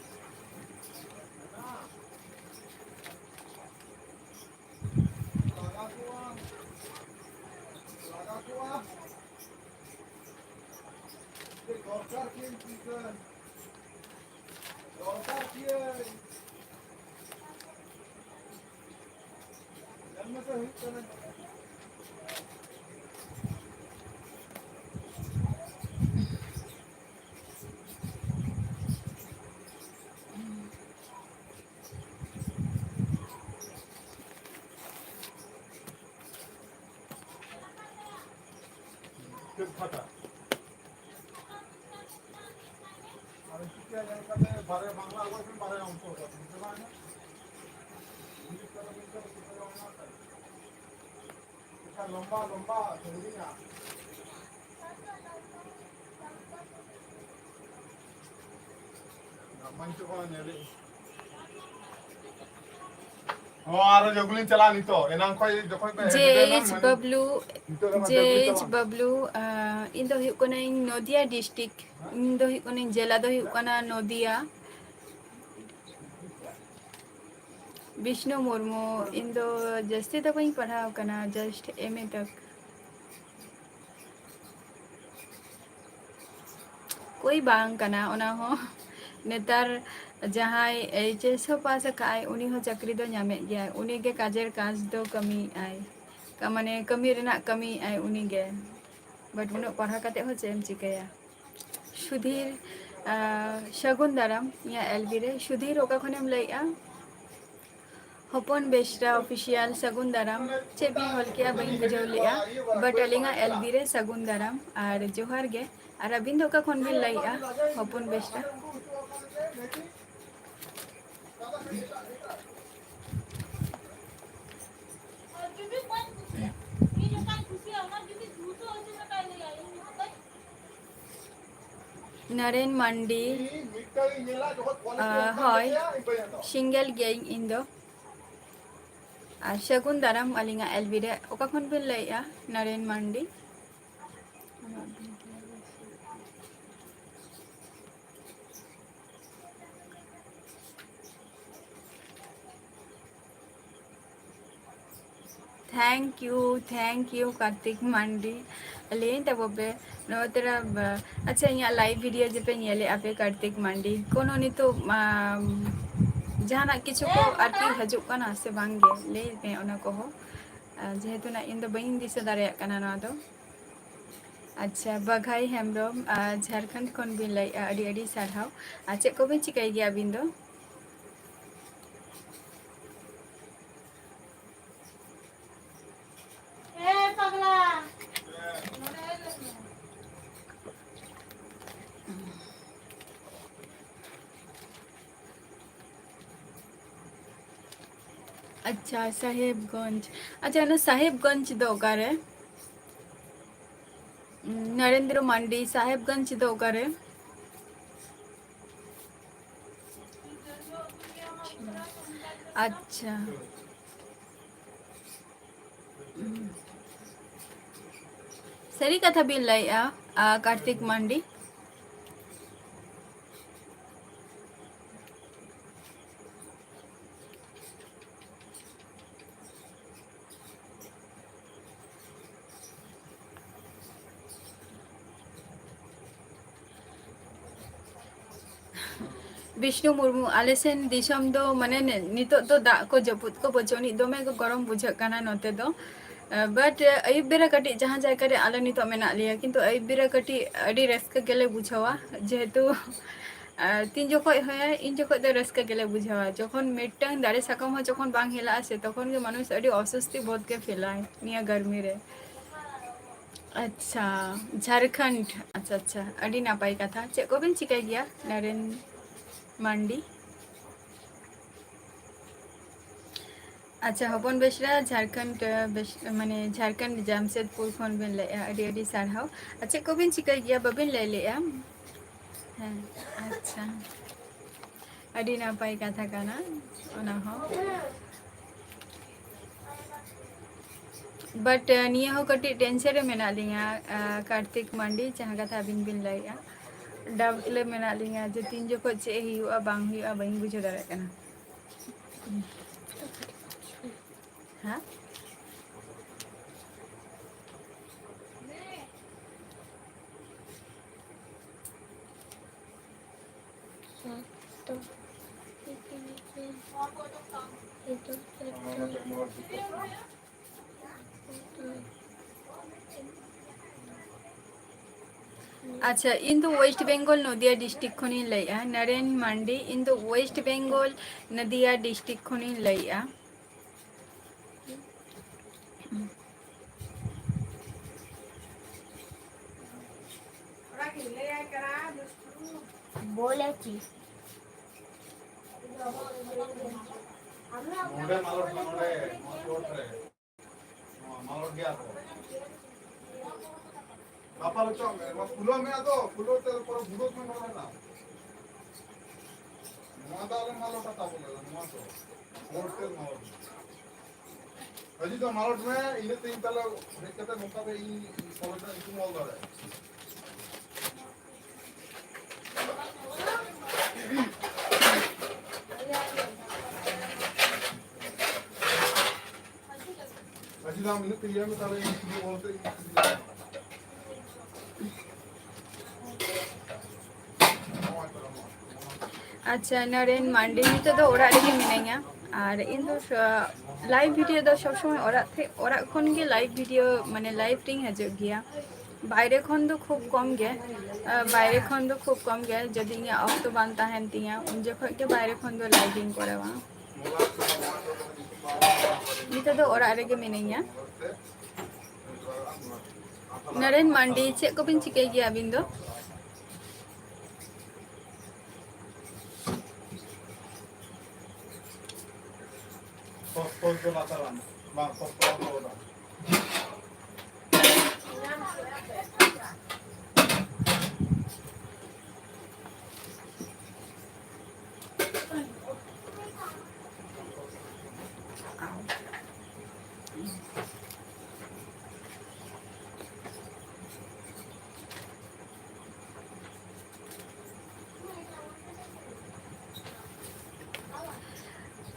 जेज बबलू जेज बबलू इन दो हिउ कना नदिया डिस्ट्रिक्ट इन दो हिउ कना जिला दो हिउ कना नदिया विष्णु मुर्मू इन दो जस्ती तो बई पढ़ाव कना जस्ट एमए तक कोई बांग कना ओना हो नेतार जहां एचएस हो पास काय उनी हो चाकरी दो नामे गया उनी के काजेर काज दो कमी आय का माने कमी रेना कमी आय उनी गे बट उन पढ़ा काते हो चेम चिकाया सुधीर शगुन दाराम या एलबी रे सुधीर ओका खनेम लइआ हपन बेस्टा ऑफिशियल सगुन दाराम चेबी हल किया बई बुझाव लिया बट अलिंगा एलबी रे सगुन दाराम और जोहार गे और अबिन दो का खन बिन लइआ हपन बेस्टा नरेन मंडी हय सिंगल गेइंग इन दो और शगुन दाराम अलिंगा एलबी रे ओका खन बिन लइआ नरेन मंडी थैंक यू कार्तिक मंडी लेन तब पे तेरा अच्छा यहाँ लाइव वीडियो जो पे नेले आपे कार्तिक मंडी कोनो नि तो जहाना किछु को आरती हजु कना से बांगे ले पे ओना को हो जेहेतु ना इन दो बइन दिसे दारे कना ना दो अच्छा बाघाई हेम्ब्रम झारखंड खन बिन लाई अडी अडी सारहाव चे को बिन चिकाय गया बिन दो अच्छा साहेबगंज अच्छा ना साहेबगंज दो करे नरेंद्र मंडी साहेबगंज दो करे अच्छा सरी कथा बिन लइआ कार्तिक मंडी विष्णु मुर्मू आले सेन दिसम दो माने नितो दो दाग को जपुत को बचोनी दोमे को गरम बुझाग काना नोते दो बट अयुब बेरा कटी जहाँ जायगा रे आले नितो मेना लिया किंतु अयुब बेरा कटी अडी रस्का गेले बुझावा जेहेतु तीन जोखो है इन जोखो दो रस्का गेले बुझावा जखन मिटटांग दारे साकाम हो जखन बांग हेला से तखन के मानुष अडी अस्वस्ति बोध के फीलाय निया गर्मी रे अच्छा झारखंड अच्छा अच्छा अडी नापाई कथा चे को बिन चिकाय गया नरेन मांडी अच्छा हपन बेसरा झारखंड माने झारखंड जामशेदपुर खन बिन ले अडी अडी सारहाव अच्छा को बिन चिकाय गया बबिन ले ले हाँ अच्छा अडी नापाई कथा काना ओना हो बट निया हो कटी टेंशन रे मेना लिया कार्तिक मांडी जहाँ कथा बिन बिन लैया डाउट ले मेना लिया जे तीन जोखो चे हुआ बांग हुआ बाई बुझे दारे कना हाँ अच्छा इन तो वेस्ट बेंगल नदिया डिस्ट्रिक्ट खनि लैया नरेन मांडी इन तो वेस्ट बेंगल नदिया डिस्ट्रिक्ट खनि लैया बोले की नोडे मालोट रे मालोट गया तो apa lo cong mas pulau me ato pulau te por budo me no na no da le malo kata bola no to hotel malo aji to malot me ile tin tala dekate moka be i college itu mal dare aji da ile tin me tala i bolte अच्छा नरेन मांडी नितो दो ओरा रेगे मिनाइया और इन दो live video दो सब समय ओरा खन गे live video माने लाइव टिंग हजो गया बाहरे खन दो खूब कम गे बाहरे खन दो खूब कम गे जदि इया ऑफ तो बान ताहेन तिया उन जखन के बाहरे खन दो लाइविंग करेवा नितो दो ओरा रेगे मिनाइया नरेन मांडी चे को बिन चिकाय गया अबिन दो Pos de mataran, va, pos de mataran.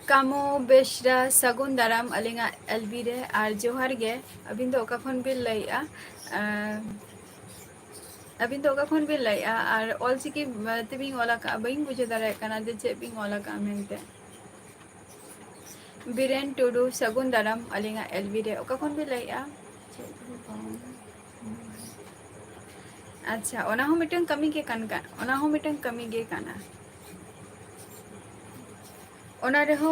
कामो बेशरा सगुन दाराम अलिंगा एलबी रे आर जोहार गे अबिन दो ओका खन बिल लैया अबिन दो ओका खन बिल लैया आर ऑल चिकी तिबिंग ओला का बइंग बुझे दारे कना जे चे बिंग ओला का मेनते बिरेन टुडू सगुन दाराम अलिंगा एलबी रे ओका खन बिल लैया अच्छा ओना हो मिटन कमी के कानका ओना हो मिटन कमी गे काना ओना रे हो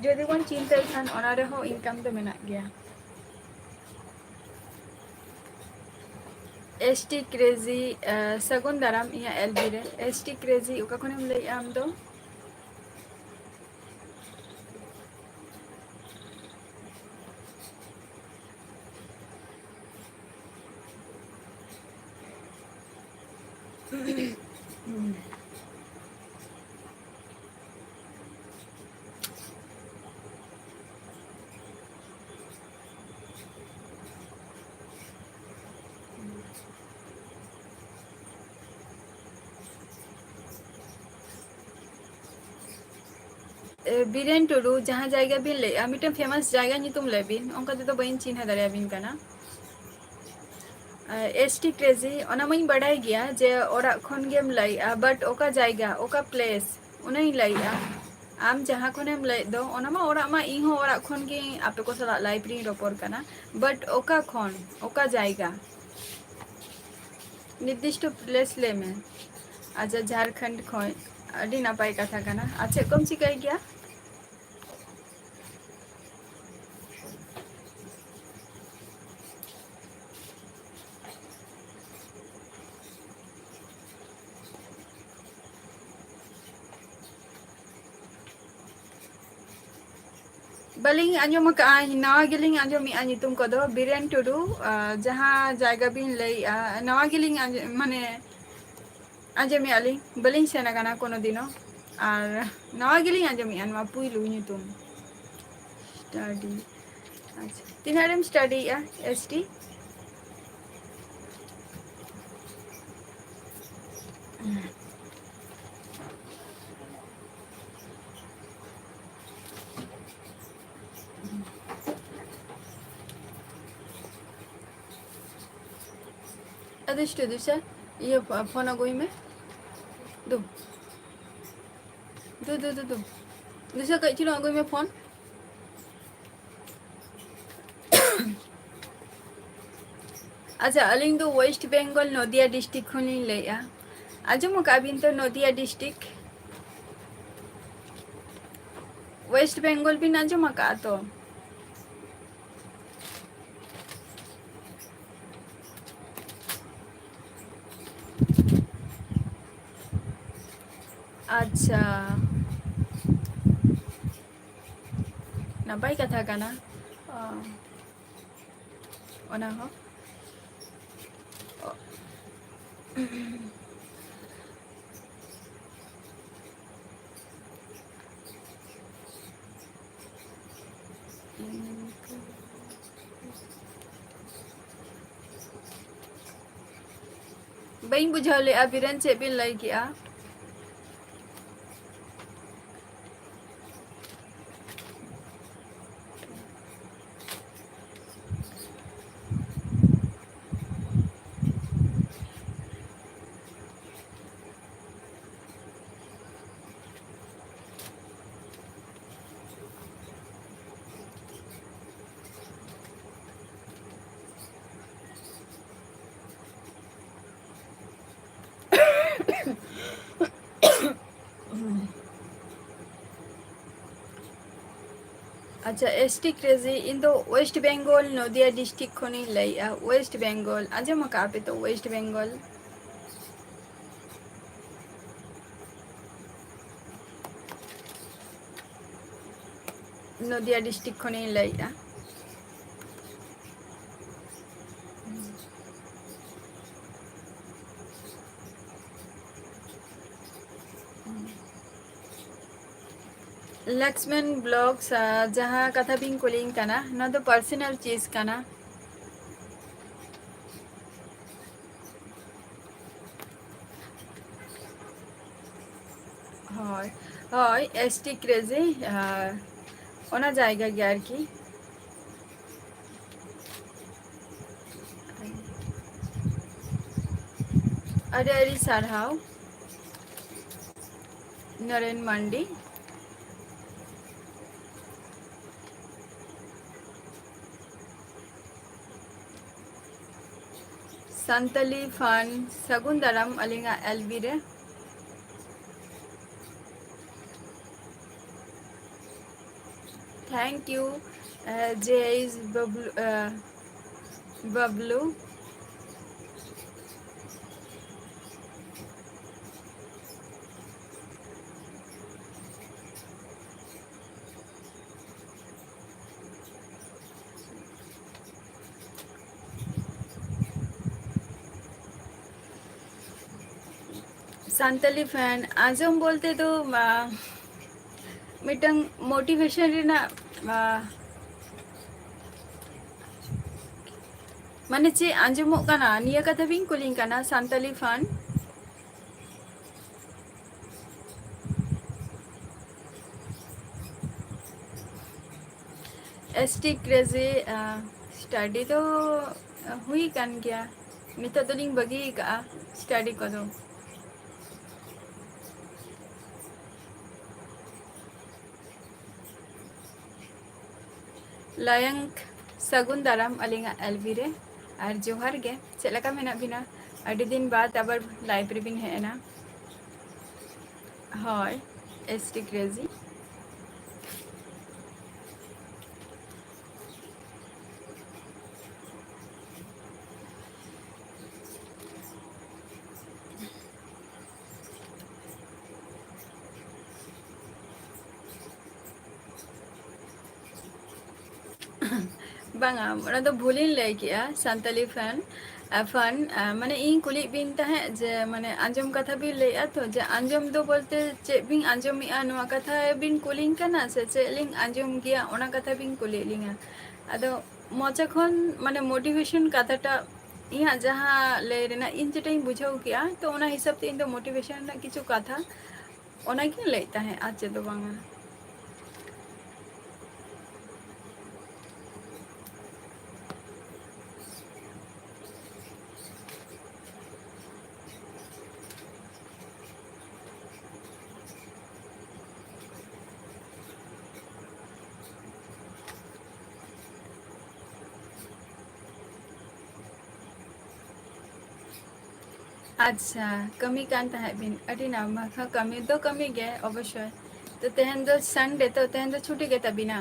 जदि बन चिंता खान ओना रे हो इनकम तो मेना गया एसटी क्रेजी सगुन दाराम इया एलबी रे एसटी क्रेजी ओका खनेम लई आम दो बीरेन टुडू जहाँ जायगा बिन ले मिटन फेमस जायगा नितुम लेबिन ओंका तो बइन चिन्ह दारे बिन कना एसटी क्रेजी ओना मई बड़ाई गया जे ओरा खन गेम लइया बट ओका जायगा ओका प्लेस उनाई लइया आम जहाँ खनेम लय दो ओना मा ओरा मा इहो ओरा खन गे आपे को सला लाइव री रोपर कना बट ओका खन ओका जायगा निर्दिष्ट प्लेस ले में अच्छा झारखंड खन अडी नापाय कथा कना अच्छा कम चिकाई गया बलिंग आंजो मका नवा गिलिंग आंजो मी आनितुम को दो बिरेन टुडू जहाँ जायगा बिन लई नवा गिलिंग माने आंजो मी आली बलिंग सेना गाना कोनो दिनो और नवा गिलिंग आंजो मी अनवा पुइलु नितुम स्टडी अच्छा तिनारेम स्टडी या एसटी अदिष्ट दूसरा ये फोन अगोई में दो दो दो दो दो दूसरा कई चलो अगोई में फोन अच्छा अलिंग दो वेस्ट बेंगल नदिया डिस्ट्रिक्ट खुली लेया आजो मकाबिन तो नदिया डिस्ट्रिक्ट वेस्ट बेंगल भी नाजो मका तो अच्छा नपाय कथा काना ओना हो बइन बुझाले अबिरन से बिन लई किया अच्छा एसटी क्रेजी इन दो वेस्ट बेंगल नदिया डिस्ट्रिक्ट खनी लइया वेस्ट बेंगल आज मका पे तो वेस्ट बेंगल नदिया डिस्ट्रिक्ट खनी लइया लक्ष्मण ब्लॉग्स जहाँ कथा बिन कुलिंग कना ना तो पर्सनल चीज कना হয় হয় एसटी क्रेजी ओना जायगा गया की अरे अरे सारहाव नरेन मंडी संतली फन सगुंदरम अलिंगा एलबी रे थैंक यू जे इज बबलू संतली फैन आजम बोलते तो मिटंग मोटिवेशन रे ना माने चे आंजमोग काना निया कथा बिन कुलिंग काना संतली फैन एसटी क्रेजी स्टडी तो हुई कान गया ᱱᱤᱛᱚᱜ ᱫᱚᱞᱤᱧ ᱵᱟᱹᱜᱤ ᱠᱟᱜᱼᱟ ᱥᱴᱟᱰᱤ ᱠᱚᱫᱚ᱾ ᱞᱟᱭᱚᱝ ᱥᱟᱹᱜᱩᱱ ᱫᱟᱨᱟᱢ ᱟᱹᱞᱤᱧᱟᱜ ᱮᱞᱵᱤ ᱨᱮ, ᱟᱨ ᱡᱚᱦᱟᱨ ᱜᱮ, ᱪᱮᱫ ᱞᱮᱠᱟ ᱢᱮᱱᱟᱜ ᱵᱤᱱᱟ? ᱟᱹᱰᱤ ᱫᱤᱱ ᱵᱟᱫ ᱟᱵᱟᱨ ᱞᱟᱭᱤᱵ ᱨᱮᱵᱤᱱ ᱦᱮᱡ ᱮᱱᱟ᱾ ᱦᱳᱭ, ST ᱠᱨᱮᱡᱤ᱾ ᱵᱟᱝᱟ, ᱚᱱᱟ ᱫᱚ ᱵᱷᱩᱞᱤᱧ ᱞᱟᱹᱭ ᱠᱮᱜᱼᱟ, ᱥᱟᱱᱛᱟᱞᱤ ᱯᱷᱟᱱ ᱢᱟᱱᱮ ᱤᱧ ᱠᱩᱞᱤᱭᱮᱫ ᱵᱤᱱ ᱛᱟᱦᱮᱸᱫ ᱡᱮ ᱢᱟᱱᱮ ᱟᱸᱡᱚᱢ ᱠᱟᱛᱷᱟ ᱵᱤᱱ ᱞᱟᱹᱭᱮᱜᱼᱟ ᱛᱚ, ᱡᱮ ᱟᱸᱡᱚᱢ ᱫᱚ ᱵᱚᱞᱛᱮ ᱪᱮᱫ ᱵᱤᱱ ᱟᱸᱡᱚᱢᱮᱜᱼᱟ ᱱᱚᱣᱟ ᱠᱟᱛᱷᱟ ᱵᱤᱱ ᱠᱩᱞᱤᱧ ᱠᱟᱱᱟ ᱥᱮ ᱪᱮᱫ ᱞᱤᱧ ᱟᱸᱡᱚᱢ ᱜᱮᱭᱟ ᱚᱱᱟ ᱠᱟᱛᱷᱟ ᱵᱤᱱ ᱠᱩᱞᱤᱭᱮᱫ ᱞᱤᱧᱟᱹ? ᱟᱫᱚ ᱢᱚᱪᱟ ᱠᱷᱚᱱ ᱢᱟᱱᱮ ᱢᱳᱴᱤᱵᱷᱮᱥᱚᱱ ᱠᱟᱛᱷᱟᱴᱟᱜ ᱤᱧᱟᱹᱜ ᱡᱟᱦᱟᱸ ᱞᱟᱹᱭ ᱨᱮᱱᱟᱜ ᱤᱧ ᱡᱮᱴᱟᱧ ᱵᱩᱡᱷᱟᱹᱣ ᱠᱮᱜᱼᱟ, ᱛᱚ ᱚᱱᱟ ᱦᱤᱥᱟᱹᱵ ᱛᱮ ᱤᱧ ᱫᱚ ᱢᱳᱴᱤᱵᱷᱮᱥᱚᱱ ᱨᱮᱱᱟᱜ ᱠᱤᱪᱷᱩ ᱠᱟᱛᱷᱟ ᱚᱱᱟᱜᱤᱧ ᱞᱟᱹᱭᱮᱫ ᱛᱟᱦᱮᱸᱫ, ᱟᱨ ᱪᱮᱫ ᱫᱚ ᱵᱟᱝᱟ᱾ ᱟᱪᱪᱷᱟ, ᱠᱟᱹᱢᱤ ᱠᱟᱱ ᱛᱟᱦᱮᱸᱫ ᱵᱤᱱ, ᱟᱹᱰᱤ ᱱᱟᱯᱟᱭ, ᱠᱟᱹᱢᱤ ᱫᱚ ᱠᱟᱹᱢᱤ ᱜᱮ ᱚᱵᱚᱥᱥᱳᱭ᱾ ᱛᱚ ᱛᱮᱦᱮᱧ ᱫᱚ ᱥᱟᱱᱰᱮ, ᱛᱚ ᱛᱮᱦᱮᱧ ᱫᱚ ᱪᱷᱩᱴᱤ ᱜᱮ ᱛᱟᱵᱤᱱᱟ?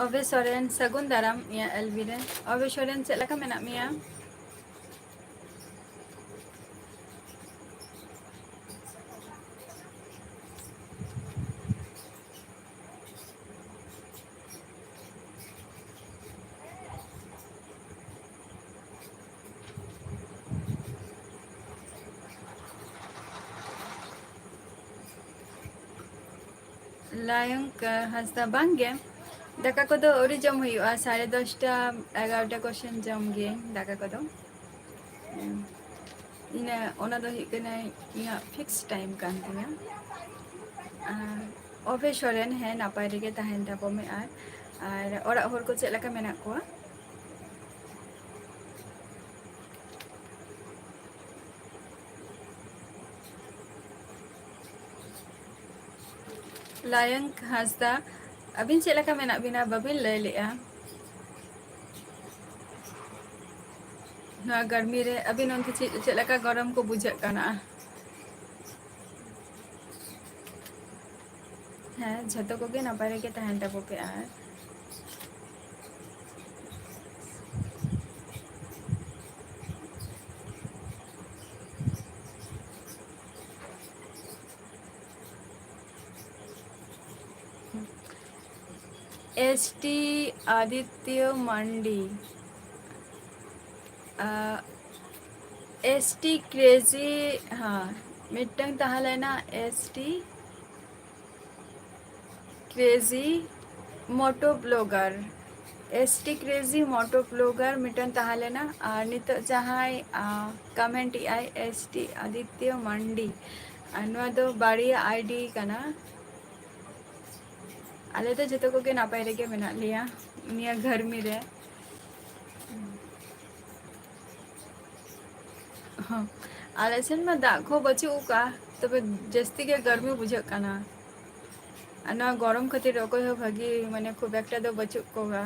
ᱚᱵᱮ ᱥᱚᱨᱮᱱ, ᱥᱟᱹᱜᱩᱱ ᱫᱟᱨᱟᱢ ᱤᱧᱟᱹᱜ ᱮᱞᱵᱤ ᱨᱮ᱾ ᱚᱵᱮ ᱥᱚᱨᱮᱱ, ᱪᱮᱫ ᱞᱮᱠᱟ ᱢᱮᱱᱟᱜ ᱢᱮᱭᱟ? ᱞᱟᱭᱚᱝ ᱦᱟᱸᱥᱫᱟ, ᱵᱟᱝᱜᱮ, ᱫᱟᱠᱟ ᱠᱚᱫᱚ ᱟᱹᱣᱨᱤ ᱡᱚᱢ ᱦᱩᱭᱩᱜᱼᱟ, 10:30 11ᱴᱟ ᱠᱚᱥᱮᱱ ᱡᱚᱢ ᱜᱤᱭᱟᱹᱧ ᱫᱟᱠᱟ ᱠᱚᱫᱚ᱾ ᱚᱱᱟ ᱫᱚ ᱦᱩᱭᱩᱜ ᱠᱟᱱᱟ ᱤᱧᱟᱹᱜ ᱯᱷᱤᱠᱥ ᱴᱟᱭᱤᱢ ᱠᱟᱱ ᱛᱤᱧᱟᱹ᱾ ᱚᱵᱮ ᱥᱚᱨᱮᱱ, ᱦᱮᱸ ᱱᱟᱯᱟᱭ ᱨᱮᱜᱮ ᱛᱟᱦᱮᱱ ᱛᱟᱵᱚ ᱢᱮ, ᱟᱨ ᱚᱲᱟᱜ ᱦᱚᱲ ᱠᱚ ᱪᱮᱫ ᱞᱮᱠᱟ ᱢᱮᱱᱟᱜ ᱠᱚᱣᱟ? ᱞᱟᱭᱚᱝ ᱦᱟᱸᱥᱫᱟ, ᱟᱹᱵᱤᱱ ᱪᱮᱫ ᱞᱮᱠᱟ ᱢᱮᱱᱟᱜ ᱵᱤᱱᱟ ᱵᱟᱹᱵᱤᱱ ᱞᱟᱹᱭ ᱞᱮᱜᱼᱟ? ᱱᱚᱣᱟ ᱜᱟᱨᱢᱤ ᱨᱮ ᱟᱹᱵᱤᱱ ᱚᱱᱛᱮ ᱪᱮᱫ ᱞᱮᱠᱟ ᱜᱚᱨᱚᱢ ᱠᱚ ᱵᱩᱡᱷᱟᱹᱜ ᱠᱟᱱᱟ? ᱦᱮᱸ, ᱡᱷᱚᱛᱚ ᱠᱚᱜᱮ ᱱᱟᱯᱟᱭ ᱨᱮᱜᱮ ᱛᱟᱦᱮᱱ ᱛᱟᱵᱚ ᱯᱮ, ᱟᱨ ST आदित्य मांडी, ST क्रेजी, हाँ मिट्टन ताहलेना ST क्रेजी मोटो ब्लॉगर, ST क्रेजी मोटो ब्लॉगर मिट्टन ताहलेना, और नितो जहां कमेंट आई ST आदित्य मांडी, और नवा दो बाड़िया आईडी कना। आले तो जतो को के नापाय रेगे मेना लिया निया गर्मी रे। हाँ, आले सेन में दाग को बचू का, तबे जस्ती के गर्मी बुझक काना। आना गरम खातिर रको हो भागी माने खूब एकटा दो बचू कोगा।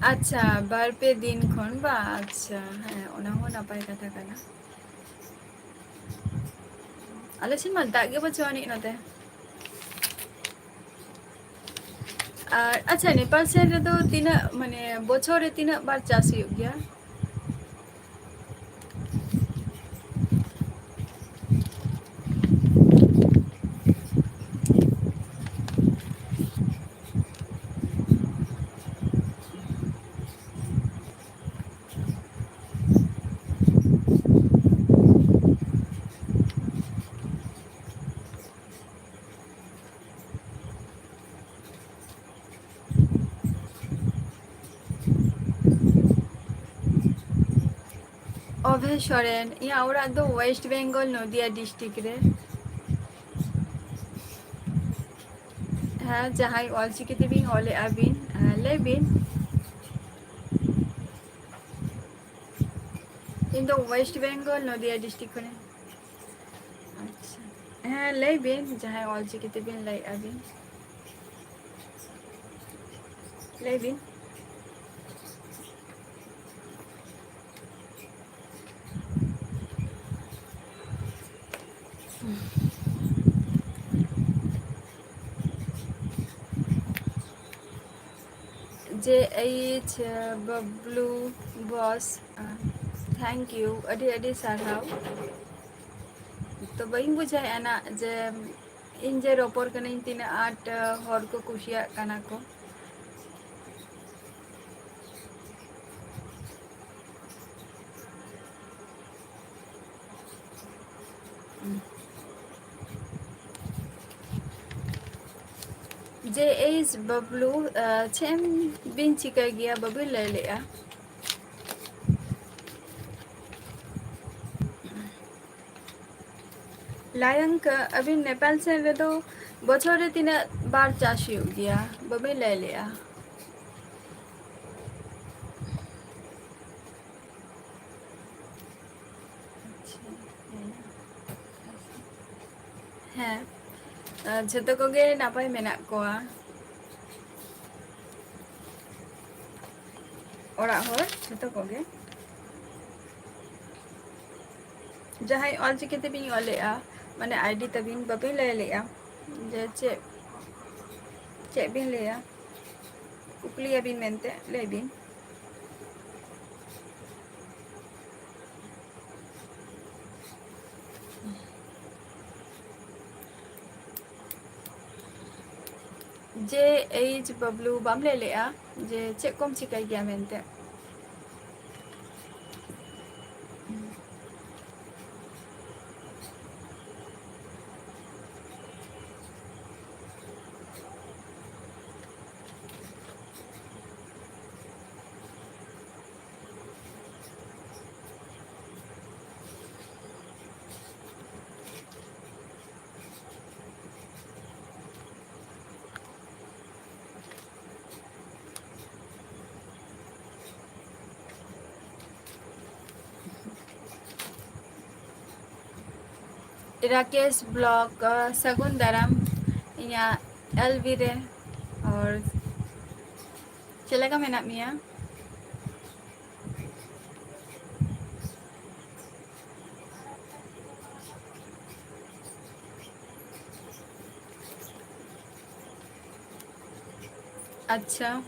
अच्छा, बार पे दिन खन बा, अच्छा, हाँ, ओना हो नापाय कथा काना। आले सेन मा दाग गे बचुआ आनिज नोते और अच्छा नेपाल सेन रे दो तीना माने बछर रे तीना बार चाष हुयुग गया अभय सोरेन इया ओरा दो वेस्ट बेंगल नदिया डिस्ट्रिक्ट रे हाँ जहाँ ऑलचिकी भी ऑले अबिन लेबिन इन दो वेस्ट बेंगल नदिया डिस्ट्रिक्ट खने अच्छा हाँ लेबिन जहाँ ऑलचिकी भी ले अबिन लेबिन JH Bablu boss thank you अडी अडी साराव तो बई बुझा ना जे इन जे रोपर कने तीना आट हर को कुशिया काना को JH बबलू छेम बिन चिका गया बबू ले लिया लायंक अभी नेपाल से रे तो बछर रे तीना बार चाष हुयुग गया बबू ले लिया हाँ झतो कोगे नापाय मेना कोआ ओरा होर झतो कोगे जहाँ ऑलचिकी तबिन ऑलेआ माने आईडी तबिन बबी ले लिया जे चे बिन लिया कुकलिया बिन मेनते ले बिन JH बबलू बाम ले लिया जे चे कोम चिकाई गया मेनते राकेश ब्लॉक सगुन दाराम इया एलवी रे और चलेगा मेना मिया अच्छा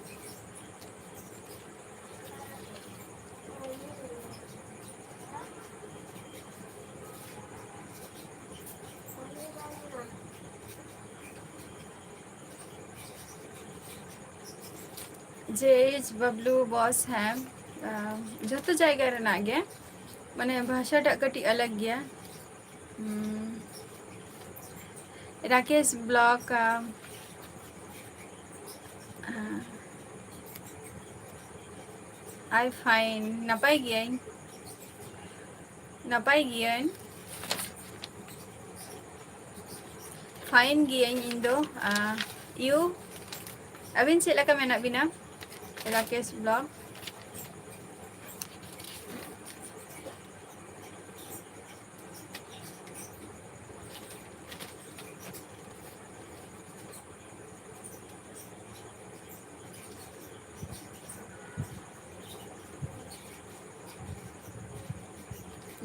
JH बबलू बॉस है जो तो जायगा रे ना गे माने भाषा टा कटी अलग गया राकेश ब्लॉक आई फाइन नपाई गया फाइन गया इन दो यू अबिन से लगा मेना बिना राकेश ब्लॉग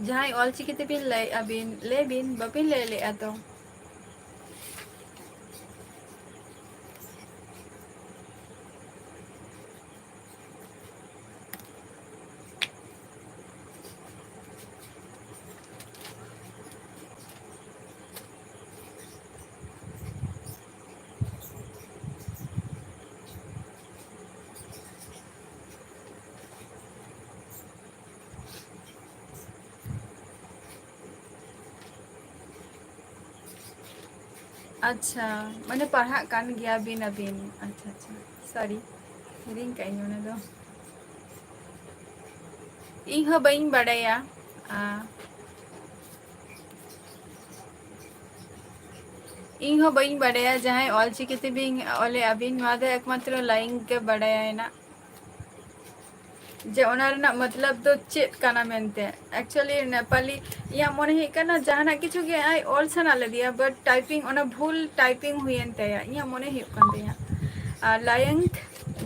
जहाँ ऑलचिकी तेबिन लय अबिन लेबिन बबिन ले ले तो अच्छा मैंने पढ़ा कान गया बिन अबिन अच्छा अच्छा सॉरी हिरिंग कहीं उन्हें दो इन हो बइन बड़ाया इन हो बइन बड़ाया जहाँ ऑलचिकी तेबिन ओले अबिन वादे एकमात्र लाइन के बड़ाया है ना जे ओना रना मतलब दो चेत काना मेनते एक्चुअली नेपाली या मोने ही करना जहाना किछु के आई ऑल सना ले दिया बट टाइपिंग ओना भूल टाइपिंग हुई ते या मोने ही कन दिया लाइन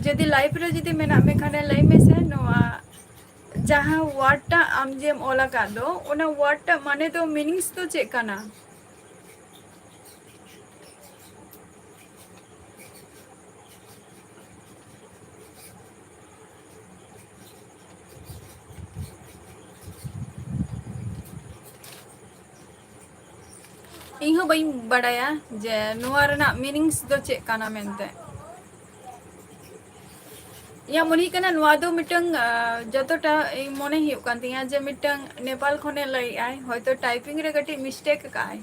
जदि लाइव रे जदि मेना में खाने लाई में से नोआ जहाँ वर्ड टा आम जेम ओला का दो ओना वर्ड टा माने तो मीनिंग्स तो चेक काना इन हो बइन बड़ाया जे नोआ रना मीनिंग्स दो चेक काना मेनते या मोनी कना नुआ दो मिटंग जतोटा मोने हियो कान तिया जे मिटंग नेपाल खने लई आय होयतो टाइपिंग रे गटी मिस्टेक काय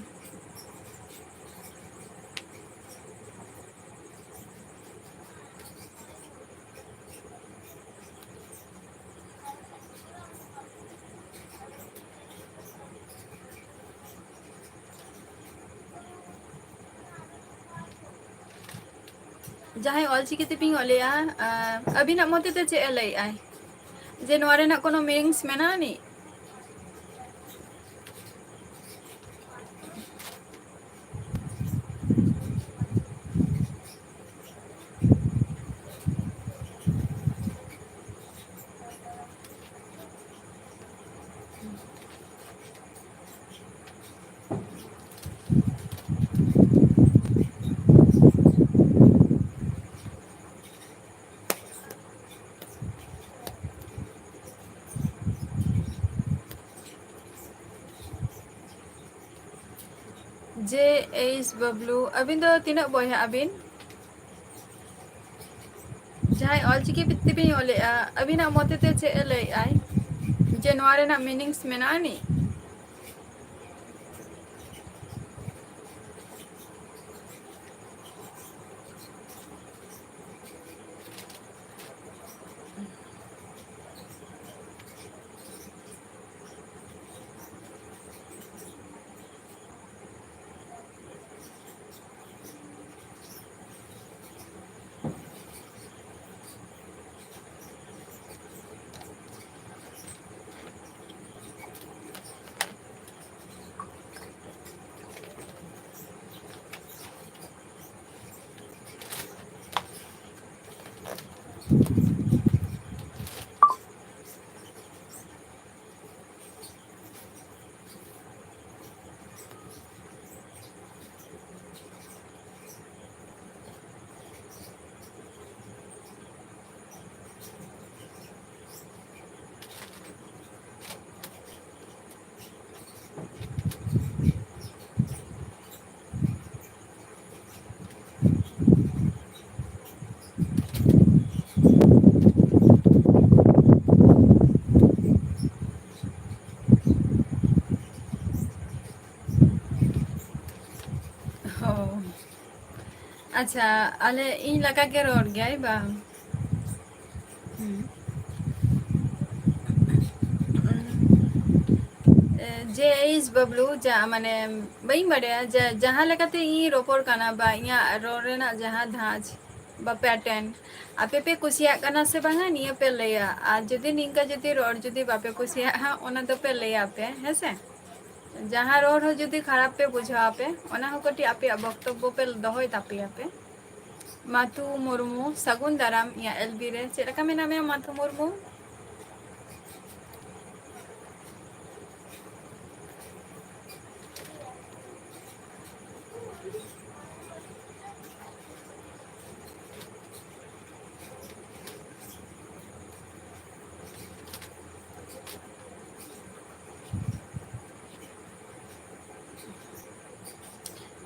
जहां ऑलचिकी तिपिंग ओलेया अभी ना मोते ते चे लई आय जे नुआ रे ना कोनो मीनिंग्स मेना नी जे एस बबलू अबिन दो तीना बोया अबिन जहां ऑलचिकी तिपिंग ओलेया अभी ना मोते ते चे लई आय जे नुआ रे ना मीनिंग्स मेना नी हो अच्छा अले इन लगा के रोड गया बा जे इस बबलू जा माने बई बड़े जहाँ लगाते ई रोपोर काना बा इया रोरेना जहाँ धाज बा पैटर्न आपे पे कुसिया काना से बांगा निया पे लेया आज जदी निंका जदी रोड जदी बापे कुसिया हा ओना तो पे लेया पे हेसे जहाँ रोड हो जदी खराब पे बुझा पे ओना हो कटी आपे वक्तव्य पे दहोय तापे आपे माथु मुर्मू सगुन दाराम या एलबी रे चेलका में नामे माथु मुर्मू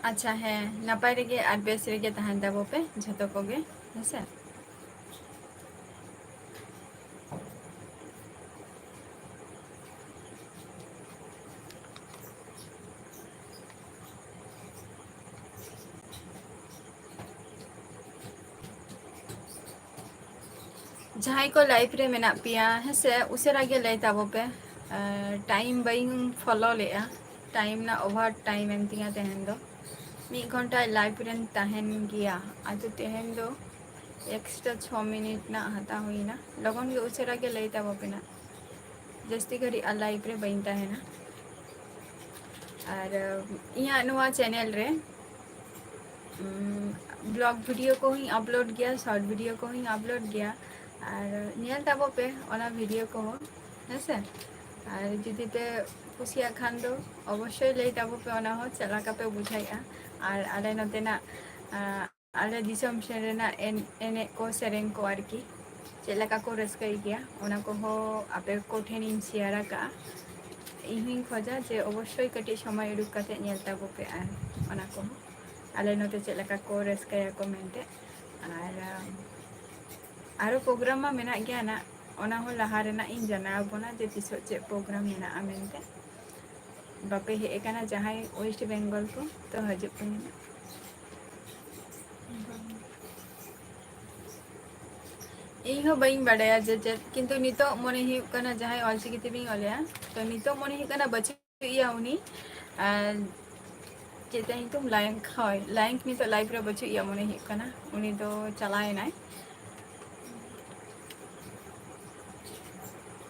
अच्छा ᱦᱮᱸ ᱱᱟᱯᱟᱭ ᱨᱮᱜᱮ ᱟᱨ ᱵᱮᱥ ᱨᱮᱜᱮ ᱛᱟᱦᱮᱱ ᱛᱟᱵᱚ ᱯᱮ ᱡᱷᱚᱛᱚ ᱠᱚᱜᱮ ᱦᱮᱸᱥᱮ ᱡᱟᱦᱟᱸᱭ ᱠᱚ ᱞᱟᱭᱤᱯ ᱨᱮ ᱢᱮᱱᱟᱜ ᱯᱮᱭᱟ ᱦᱮᱸᱥᱮ ᱩᱥᱟᱹᱨᱟ ᱜᱮ ᱞᱟᱹᱭ ᱛᱟᱵᱚ ᱯᱮ ᱴᱟᱭᱤᱢ ᱵᱟᱹᱧ ᱯᱷᱚᱞᱳ ᱞᱮᱜᱼᱟ ᱴᱟᱭᱤᱢ ᱨᱮᱱᱟᱜ ᱳᱵᱷᱟᱨ ᱴᱟᱭᱤᱢ ᱮᱱ ᱛᱤᱧᱟᱹ ᱛᱮᱦᱮᱧ ᱫᱚ 1 ᱜᱷᱚᱱᱴᱟ ᱞᱟᱭᱤᱯ ᱨᱮᱧ ᱛᱟᱦᱮᱱ ᱜᱮᱭᱟ ᱟᱫᱚ ᱛᱮᱦᱮᱧ ᱫᱚ एक्स्ट्रा 6 मिनट ना हता हुईना लगन गे उसेरा के लई ताबो पेना जस्ती घड़ी लाइफ रे बइन ताहेना और इया नोआ चैनल रे ब्लॉग वीडियो को ही अपलोड किया शॉर्ट वीडियो को ही अपलोड किया और नेल ताबो पे ओना वीडियो को हेसे और जुदी पे कुसिया खान दो अवश्य लई ताबो पे ओना हो चला का पे बुझाइया और आले नतेना आले दिसम सेरेना एने को सेरेंग को आरकी चेलका को रस्कई गया ओना को हो आपे को ठेनिन शेयर का इहिं खोजा जे अवश्य कटी समय उडुक कते नेल ताबो पे ओना को आले नते चेलका को रस्कया को मेंटे और आरो प्रोग्राम मा मेना गया ना ओना हो लहा रेना इन जनाव बोना जे तिसो चे प्रोग्राम मेना मेंटे बापे हे एकाना जहां वेस्ट बेंगल को तो हजु पे इहो बई बड़ाया जे किंतु नितो मने ही कना जहां ऑलचिकी तेबी ऑलया तो नितो मने ही कना बची या उनी चेता ही तुम लाइंक नितो लाइफ रे बची या मने ही कना उनी तो चलाए नाय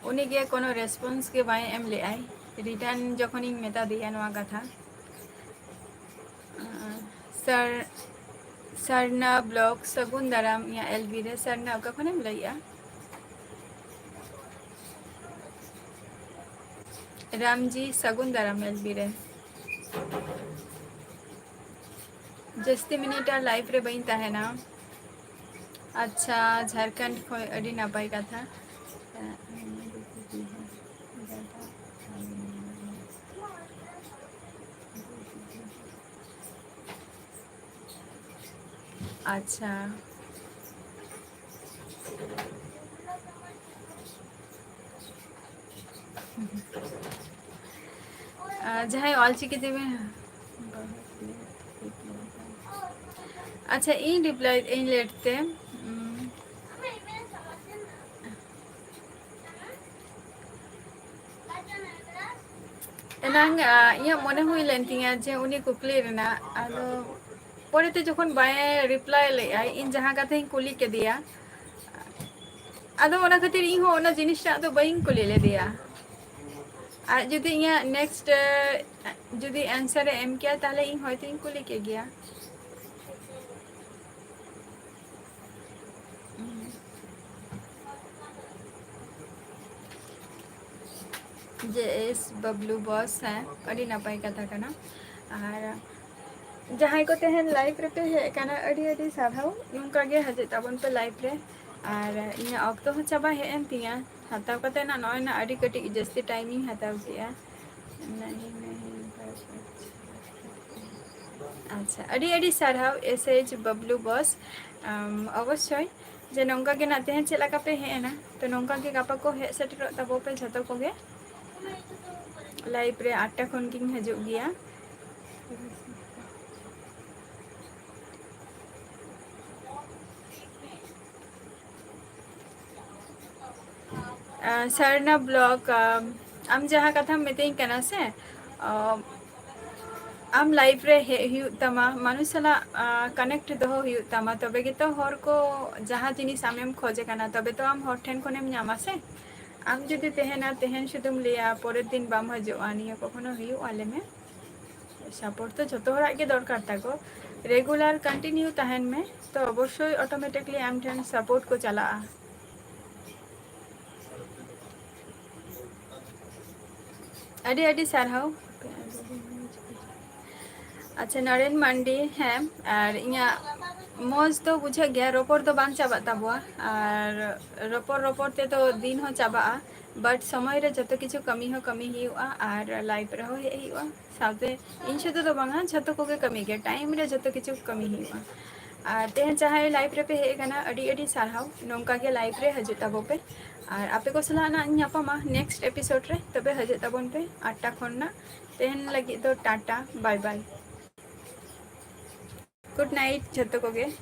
उनी के कोनो रेस्पॉन्स के बाय एम ले आई रिटर्न जखन इन मेता दिया नवा कथा सर सरना ब्लॉग सगुन दाराम या एलबी रे सरना का खनेम लइया रामजी सगुन दाराम एलबी रे जस्ती मिनट लाइफ रे बइन ताहेना अच्छा झारखंड खो अडी नापाई कथा अच्छा जहां ऑलचिकी तेबी अच्छा इन रिप्लाई इन लेटते एनांग इया मने हुई लेंतिया जे उनी कुकली रेना आदो परेते जखन बाय रिप्लाई ले आई इन जहां काथे कुली के दिया आदो ओना खातिर इन हो ओना जिनिसटा तो बइन कुली ले दिया आ जुदी इया नेक्स्ट जुदी आंसर एम किया ताले इन होयतो इन कुली के गया जे एस बबलू बॉस है अड़ी नापाई कथा कना और जहां को तेहन लाइफ रे पे हे कना अड़ी अड़ी साधाव नुका गे हजे ताबन पे लाइफ रे और इया ऑक्टो हो चाबा हे एम तिया हताव कते ना नय ना अड़ी कटी जस्ती टाइमिंग हताव किया नहीं अच्छा अड़ी अड़ी साधाव एसएच बबलू बॉस अवश्य जे नंका के ना तेहन चला का पे हे ना तो नंका के गापा को हे सेटर ताबो पे झतो को गे लाइफ रे 8टा खन किन हजु गया सरना ब्लॉग आम जहाँ कथा मेते कना से आम लाइफ रे हे तमा मानुष सला कनेक्ट दो तमा तबे गे तो हर को जहाँ जिनिस आमेम खोजे कना तबे तो आम हर ठेन कोनेम ᱧᱟᱢᱟ से आम जुदी तेहना तेहन शुदुम लिया परेर दिन बाम हजुआ निया कखनो आले में सपोर्ट तो जतो हरा के दरकार ताको रेगुलर कंटिन्यू तहन में तो अवश्य ऑटोमेटिकली आम ठेन सपोर्ट को चला अड़ी अड़ी सारहाव अच्छा नरेन मांडी है और इया मौज तो बुझे गया रोपड़ तो बांग चाबा तबुआ और रोपड़ रोपड़ ते तो दिन हो चाबा बट समय रे जतो किछु कमी हो कमी हुआ और लाइफ रे हो हे हुआ साथे इन शुद्ध तो बांगा जतो को कमी के टाइम रे जतो किछु कमी हुआ और तेहन चाहे लाइफ रे पे हे गना अडी अडी सारहाव नोंका के लाइफ रे हजू ताबो पे और आपे को सलाह ना नापामा नेक्स्ट एपिसोड रे तबे हजू ताबोन पे 8टा खन्ना तेहन लगी तो tata bye bye good night जतो को गे।